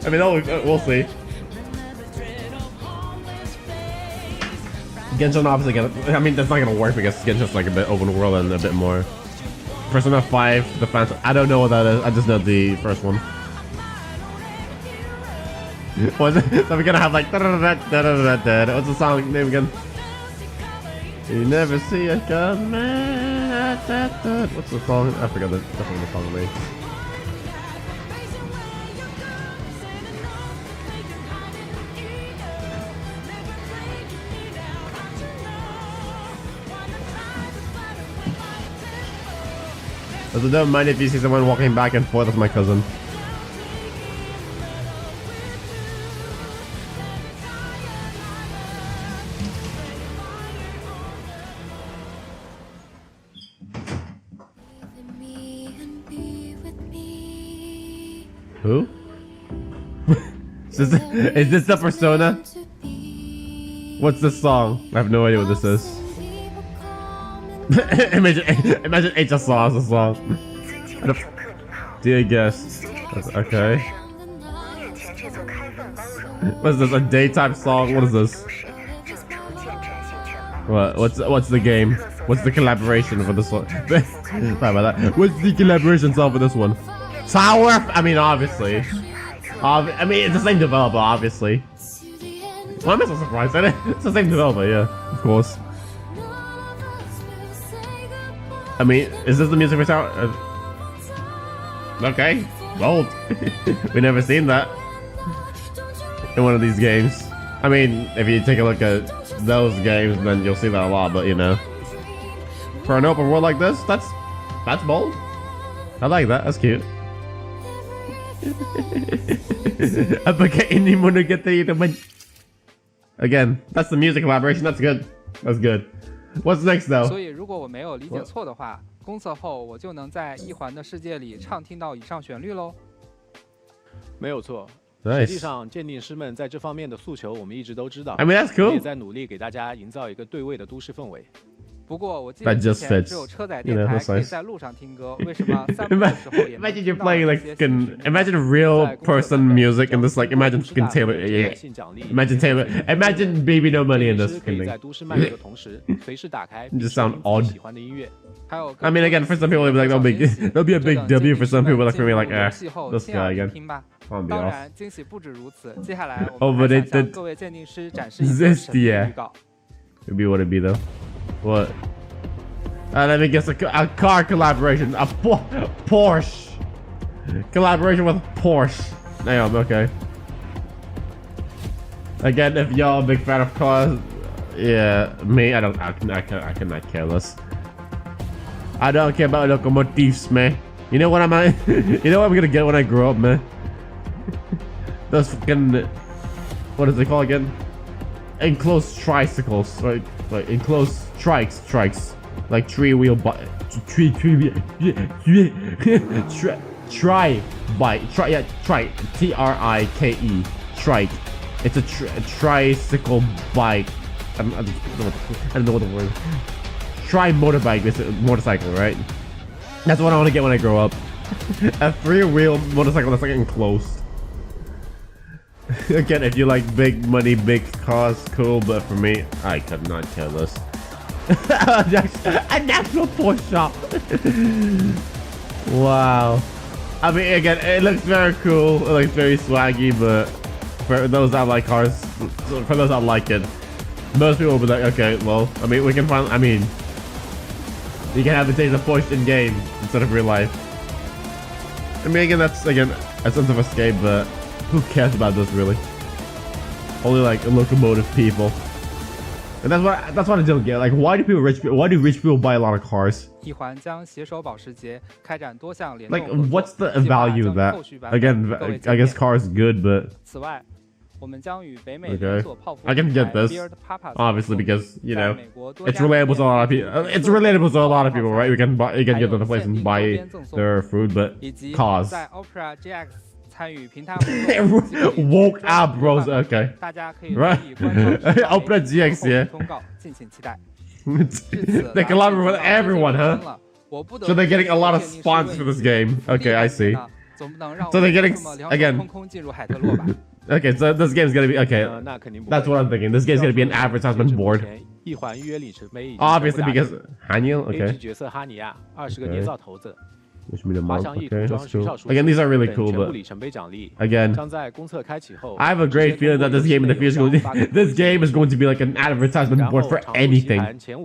Speaker 1: I mean, we'll see. Genshin obviously I mean, that's not gonna work because Genshin's like a bit open world and a bit more. Persona 5, the fans. I don't know what that is. I just know the first one. What's it? So we're gonna have like what's the song name again? You never see it coming. What's the song? I forgot the song name. Also, don't mind if you see someone walking back and forth. That's my cousin. Who? is this the Persona? What's this song? I have no idea what this is. imagine HS saw the song. Dear guest. Okay. What is this? A daytime song? What is this? What? What's the game? What's the collaboration for this one? Sorry about that. What's the collaboration song for this one? Tower? I mean, obviously. I mean, it's the same developer, obviously. Why am I so surprised? It's the same developer, yeah, of course. I mean, is this the music for Tower? Okay, bold. We never seen that in one of these games. I mean, if you take a look at those games, then you'll see that a lot. But you know, for an open world like this, that's bold. I like that. That's cute. Again, that's the music collaboration. That's good. That's good. What's next though?
Speaker 2: 所以如果我没有理解错的话，公测后我就能在一环的世界里畅听到以上旋律喽。
Speaker 3: 没有错。
Speaker 1: Nice.
Speaker 3: 实际上，鉴定师们在这方面的诉求，我们一直都知道。
Speaker 1: I mean, that's cool.
Speaker 3: 也在努力给大家营造一个对位的都市氛围。
Speaker 2: 不过我记得之前只有车载电台可以在路上听歌，为什么散步的时候也能
Speaker 1: Imagine
Speaker 2: 听
Speaker 1: you're
Speaker 2: 到
Speaker 1: playing
Speaker 2: 这
Speaker 1: like
Speaker 2: 些
Speaker 1: fucking imagine real person music in this like imagine fucking Taylor imagine Taylor imagine Baby No Money in this
Speaker 3: 可以
Speaker 1: fucking
Speaker 3: 在都市漫游的同时，随时打开
Speaker 1: Just sound odd.
Speaker 3: 喜欢的音乐。
Speaker 1: I mean again for some people it'll be like that'll be a big W for some people like for me like this guy again.
Speaker 2: 当然，惊喜不止如此。接下来
Speaker 1: Oh,
Speaker 2: 我们
Speaker 1: but
Speaker 2: 还
Speaker 1: it
Speaker 2: 想向
Speaker 1: did-
Speaker 2: 各位鉴定师展示一个神秘预告。
Speaker 1: Maybe what it be though. What? Let me guess a car collaboration. A Porsche collaboration with Porsche. Damn. Okay. Again, if y'all a big fan of cars, yeah, me. I cannot care less. I don't care about locomotives, man. You know what I'm you know what I'm gonna get when I grow up, man? Those fucking, what is it called again? Enclosed tricycles, right? Like enclosed trikes, like tri-wheel bike, T-R-I-K-E, trike. It's a tricycle bike. I don't know what the word. Motorbike is a motorcycle, right? That's what I want to get when I grow up. A 3-wheel motorcycle that's like enclosed. Again, if you like big money, big cars, cool. But for me, I could not care less. A national Porsche shop. Wow. I mean, again, it looks very cool. It looks very swaggy, but for those that like cars, for those that like it, most people will be like, okay, well, I mean, we can find. I mean, you can have the taste of Porsche in game instead of real life. I mean, again, that's a sense of escape, but who cares about this really? Only like locomotive people. And that's what I don't get. Like, why do rich people buy a lot of cars?
Speaker 2: 一环将携手保时捷开展多项联
Speaker 1: Like,
Speaker 2: 动合作
Speaker 1: what's the value of that? Again, I guess cars good, but
Speaker 2: 此外，我们将与北美
Speaker 1: okay,
Speaker 2: 连锁泡芙
Speaker 1: I can
Speaker 2: 品
Speaker 1: get
Speaker 2: 牌
Speaker 1: this.
Speaker 2: Beard Papas
Speaker 1: Obviously, because you
Speaker 2: 在
Speaker 1: know
Speaker 2: 美国多
Speaker 1: it's
Speaker 2: 家
Speaker 1: relatable to a lot of
Speaker 2: 店
Speaker 1: people. It's relatable to a lot of people, right? You can get to the place and buy
Speaker 2: 还有限定周边赠送
Speaker 1: their food, but
Speaker 2: 以及
Speaker 1: cars.
Speaker 2: 在 Opera GX 参与平台活动
Speaker 1: Woke up, bros. Okay.
Speaker 2: 大家可以
Speaker 1: Right.
Speaker 2: 留意官方
Speaker 1: Opera GX, yeah.
Speaker 2: 通告，敬请期待。
Speaker 1: They collaborate with everyone, huh? So they're getting a lot of sponsors for this game. Okay, I see. So they're getting again. Okay, so this game's gonna be okay. That's what I'm thinking. This game's gonna be an advertisement board.
Speaker 3: 一环约里程碑已经
Speaker 1: Obviously, because Haniel.
Speaker 3: A
Speaker 1: Okay.
Speaker 3: 级角色哈尼亚20个捏造头子，
Speaker 1: Which means a
Speaker 3: 滑
Speaker 1: month.
Speaker 3: 翔翼
Speaker 1: Okay,
Speaker 3: 涂装
Speaker 1: that's
Speaker 3: 学
Speaker 1: cool.
Speaker 3: 校熟
Speaker 1: Again, these are really
Speaker 3: 等
Speaker 1: cool,
Speaker 3: 全部
Speaker 1: but
Speaker 3: 里程碑奖励
Speaker 1: again,
Speaker 3: 将在公测开启后
Speaker 1: I have a great feeling that this game in the future, this game is going to be like an advertisement board for anything.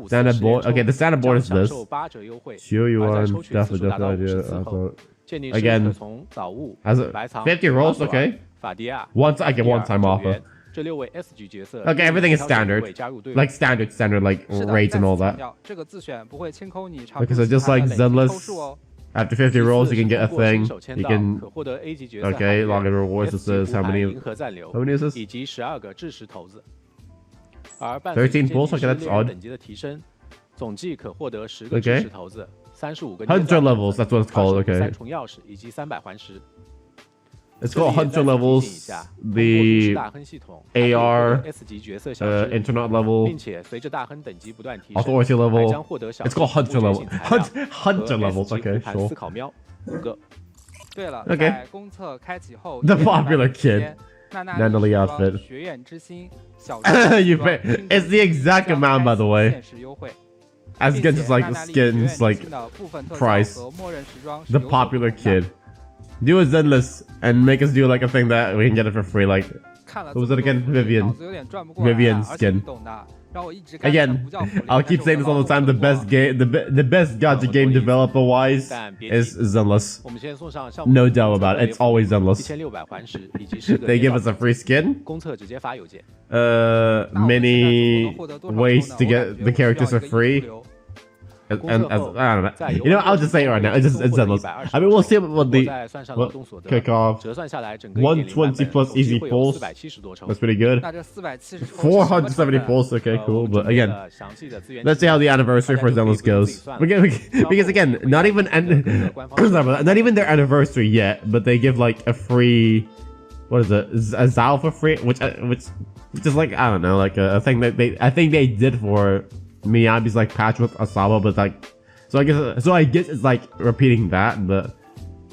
Speaker 1: Santa board. Okay, the Santa board is this.
Speaker 3: 8折优惠，
Speaker 1: Sure you
Speaker 3: 而在
Speaker 1: want
Speaker 3: 抽取次数达到
Speaker 1: definitely
Speaker 3: 50次后，鉴定师
Speaker 1: Again
Speaker 3: 可从早雾、
Speaker 1: Has it
Speaker 3: 白藏、
Speaker 1: 50 rolls?
Speaker 3: 马索尔
Speaker 1: Okay.
Speaker 3: 法迪亚、
Speaker 1: Once I get one time
Speaker 3: 9
Speaker 1: offer.
Speaker 3: 元这6位 S 级角色
Speaker 1: Okay, everything is
Speaker 3: 挑选
Speaker 1: standard.
Speaker 3: 1位加入队伍
Speaker 1: Like standard like
Speaker 2: 是的
Speaker 1: rates and all
Speaker 2: 再次强
Speaker 1: that.
Speaker 2: 调这个自选不会清空你常
Speaker 1: Okay, so just like
Speaker 2: 累积抽
Speaker 1: Zenless,
Speaker 2: 数哦。
Speaker 1: after 50 rolls, you can get a
Speaker 3: 通过新
Speaker 1: thing.
Speaker 3: 手签
Speaker 1: You
Speaker 3: 到
Speaker 1: can
Speaker 3: 可获得 A 级角色
Speaker 1: okay,
Speaker 3: 海
Speaker 1: login
Speaker 3: 员
Speaker 1: rewards. It
Speaker 3: S 级
Speaker 1: says
Speaker 3: 浮
Speaker 1: how
Speaker 3: 盘
Speaker 1: many
Speaker 3: 银河暂留
Speaker 1: how many is this?
Speaker 3: 以及12个制式骰子，而伴随
Speaker 1: 13
Speaker 3: 鉴定
Speaker 1: pulls?
Speaker 3: 师
Speaker 1: Okay, that's
Speaker 3: 猎人
Speaker 1: odd.
Speaker 3: 等级的提升，总计可获得10个
Speaker 1: Okay.
Speaker 3: 制式骰子，35个
Speaker 1: Hunter levels, that's what it's called.
Speaker 3: 3
Speaker 1: Okay,
Speaker 3: 重钥匙以及300环石。
Speaker 1: it's called Hunter levels. The AR
Speaker 3: S 级角色小时，
Speaker 1: internet level,
Speaker 3: 并且随着大亨等级不断提升，
Speaker 1: authority
Speaker 3: 还
Speaker 1: level.
Speaker 3: 将获得小
Speaker 1: It's called Hunter
Speaker 3: 不觉
Speaker 1: level.
Speaker 3: 醒材料
Speaker 1: Hunter
Speaker 3: 和
Speaker 1: levels.
Speaker 3: S 级
Speaker 1: Okay,
Speaker 3: 复盘
Speaker 1: sure.
Speaker 3: 思考喵5个。
Speaker 2: 对了
Speaker 1: Okay.
Speaker 2: 在公测开启后
Speaker 1: The
Speaker 2: 1年半
Speaker 1: popular
Speaker 2: 的时间
Speaker 1: kid.
Speaker 2: 娜娜
Speaker 1: Natalie
Speaker 2: 丽
Speaker 1: outfit.
Speaker 2: 学院之星小
Speaker 1: You pay. It's the exact amount, by the way.
Speaker 2: 限时优惠
Speaker 1: As
Speaker 2: 并
Speaker 1: against
Speaker 2: 且
Speaker 1: like
Speaker 2: 娜娜丽学院
Speaker 1: skins,
Speaker 2: 之
Speaker 1: like
Speaker 2: 星的部分特
Speaker 1: price.
Speaker 2: 效和默认时装是
Speaker 1: the
Speaker 2: 有所不
Speaker 1: popular
Speaker 2: 同的
Speaker 1: kid. Do a Zenless and make us do like a thing that we can get it for free. Like
Speaker 2: 看了
Speaker 1: What was
Speaker 2: 这么
Speaker 1: it again?
Speaker 2: 多
Speaker 1: Vivian.
Speaker 2: 脑子有点转不过来
Speaker 1: Vivian
Speaker 2: 了而且
Speaker 1: skin.
Speaker 2: 你懂的让我一直感觉
Speaker 1: again,
Speaker 2: 不叫福利
Speaker 1: I'll keep
Speaker 2: 但是
Speaker 1: saying
Speaker 2: 我
Speaker 1: this all the
Speaker 2: 的
Speaker 1: time. The
Speaker 2: 老婆
Speaker 1: best game, the best gacha game developer wise is Zenless.
Speaker 3: 我们先送上项目
Speaker 1: No doubt about it. It's always Zenless.
Speaker 3: 1600环石以及10个
Speaker 1: They
Speaker 3: 捏
Speaker 1: give
Speaker 3: 造
Speaker 1: us a free skin.
Speaker 3: 公测直接发邮件。
Speaker 1: Many ways to get the characters for free. And as I don't know, you know, I'll just say it right now. It's Zenless. I mean, we'll see what the
Speaker 3: 再算上劳动所得
Speaker 1: kick off.
Speaker 3: 折算下来整个
Speaker 1: 120 plus easy pulls.
Speaker 3: 470多抽。
Speaker 1: That's pretty good.
Speaker 2: 那这470
Speaker 1: 470 pulls. Okay, cool. But again, let's see how the anniversary for Zenless goes. Because again, not even not even their anniversary yet, but they give like a free, what is it, a Zal for free, which is like, I don't know, like a thing that I think they did for Miyabi's like patch with Asaba, but like, so I guess it's like repeating that, but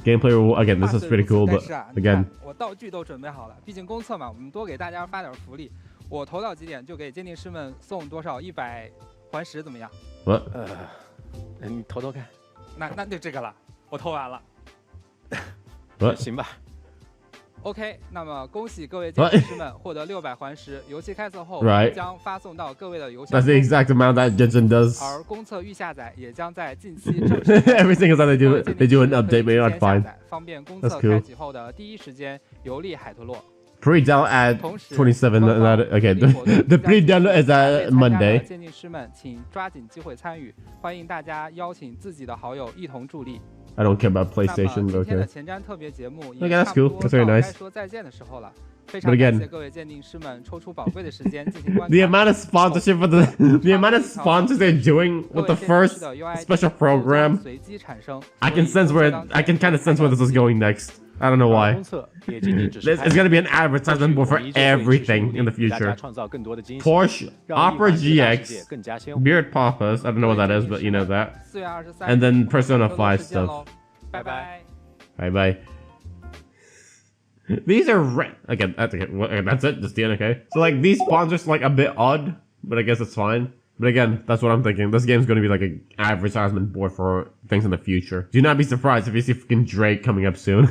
Speaker 1: gameplay again, this is pretty cool, but
Speaker 2: 但是
Speaker 1: again.
Speaker 2: 我道具都准备好了，毕竟公测嘛，我们多给大家发点福利。我投到几点就给鉴定师们送多少100环石，怎么样？
Speaker 1: What?
Speaker 3: 你投投看。
Speaker 2: 那就这个了，我投完了。
Speaker 1: What?
Speaker 3: 行吧。
Speaker 2: OK， 那么恭喜各位鉴定师们获得600环石，游戏开测后
Speaker 1: Right.
Speaker 2: 将发送到各位的邮箱
Speaker 1: That's the
Speaker 2: 中。
Speaker 1: exact amount that Genshin does.
Speaker 2: 而公测预下载也将在近期正式
Speaker 1: Every single time they do an update, maybe not
Speaker 2: 下
Speaker 1: fine.
Speaker 2: 载，方便公
Speaker 1: That's
Speaker 2: 测
Speaker 1: cool.
Speaker 2: 开启后的第一时间游历海特洛。
Speaker 1: Pre-download at
Speaker 2: 同时
Speaker 1: 27. Okay, the pre-download is at
Speaker 2: 参加的
Speaker 1: Monday.
Speaker 2: 鉴定师们请抓紧机会参与，欢迎大家邀请自己的好友一同助力。
Speaker 1: I don't care about
Speaker 2: 那么
Speaker 1: PlayStation,
Speaker 2: 今
Speaker 1: but
Speaker 2: 天的
Speaker 1: okay.
Speaker 2: 前瞻特别节目
Speaker 1: Okay,
Speaker 2: 也
Speaker 1: that's
Speaker 2: 差不
Speaker 1: cool.
Speaker 2: 多
Speaker 1: That's very
Speaker 2: 到
Speaker 1: nice.
Speaker 2: 该说再见的时候了。非
Speaker 1: But
Speaker 2: 常感
Speaker 1: again-
Speaker 2: 谢各位鉴定师们抽出宝贵的时间进行观
Speaker 1: The
Speaker 2: 看。
Speaker 1: amount of sponsorship for the amount of sponsors they're doing
Speaker 2: 各
Speaker 1: with
Speaker 2: 位
Speaker 1: the
Speaker 2: 鉴定
Speaker 1: first
Speaker 2: 师的 UI
Speaker 1: special
Speaker 2: 都将
Speaker 1: program,
Speaker 2: 随机产生。
Speaker 1: I can
Speaker 2: 所以
Speaker 1: sense where
Speaker 2: 都
Speaker 1: I can kind of sense where this is going next. I don't know
Speaker 3: 而
Speaker 1: why.
Speaker 3: 公测也仅仅只是
Speaker 1: It's
Speaker 3: 开始
Speaker 1: gonna be an advertisement board for
Speaker 3: 我们依旧会持续
Speaker 1: everything
Speaker 3: 努力
Speaker 1: in the
Speaker 3: 给大家
Speaker 1: future.
Speaker 3: 创造更多的惊喜
Speaker 1: Porsche,
Speaker 3: 让
Speaker 1: Opera
Speaker 3: 异环之大世界
Speaker 1: GX,
Speaker 3: 更加鲜活
Speaker 1: Beard Papas. I don't know what that is, but you know that.
Speaker 2: 4月23
Speaker 1: And then Persona
Speaker 2: 多多
Speaker 1: 5
Speaker 2: 时间
Speaker 1: stuff.
Speaker 2: 喽，拜拜。
Speaker 1: Bye bye. These are again. That's okay. That's it. Just the end. Okay. So like these sponsors like a bit odd, but I guess it's fine. But again, that's what I'm thinking. This game's going to be like an advertisement board for things in the future. Do not be surprised if you see fucking Drake coming up soon.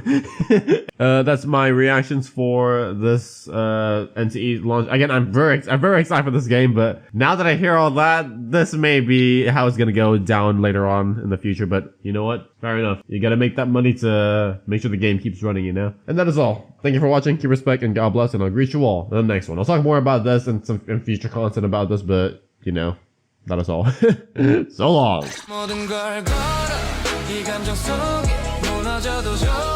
Speaker 1: That's my reactions for this NTE launch. Again, I'm very excited for this game, but now that I hear all that, this may be how it's going to go down later on in the future. But you know what? Fair enough. You got to make that money to make sure the game keeps running, you know? And that is all. Thank you for watching. Keep respect and God bless, and I'll greet you all in the next one. I'll talk more about this and some future content about this, but you know, that is all. So long.
Speaker 5: 모든 걸 걸어 이 감정 속에 무너져도 좋아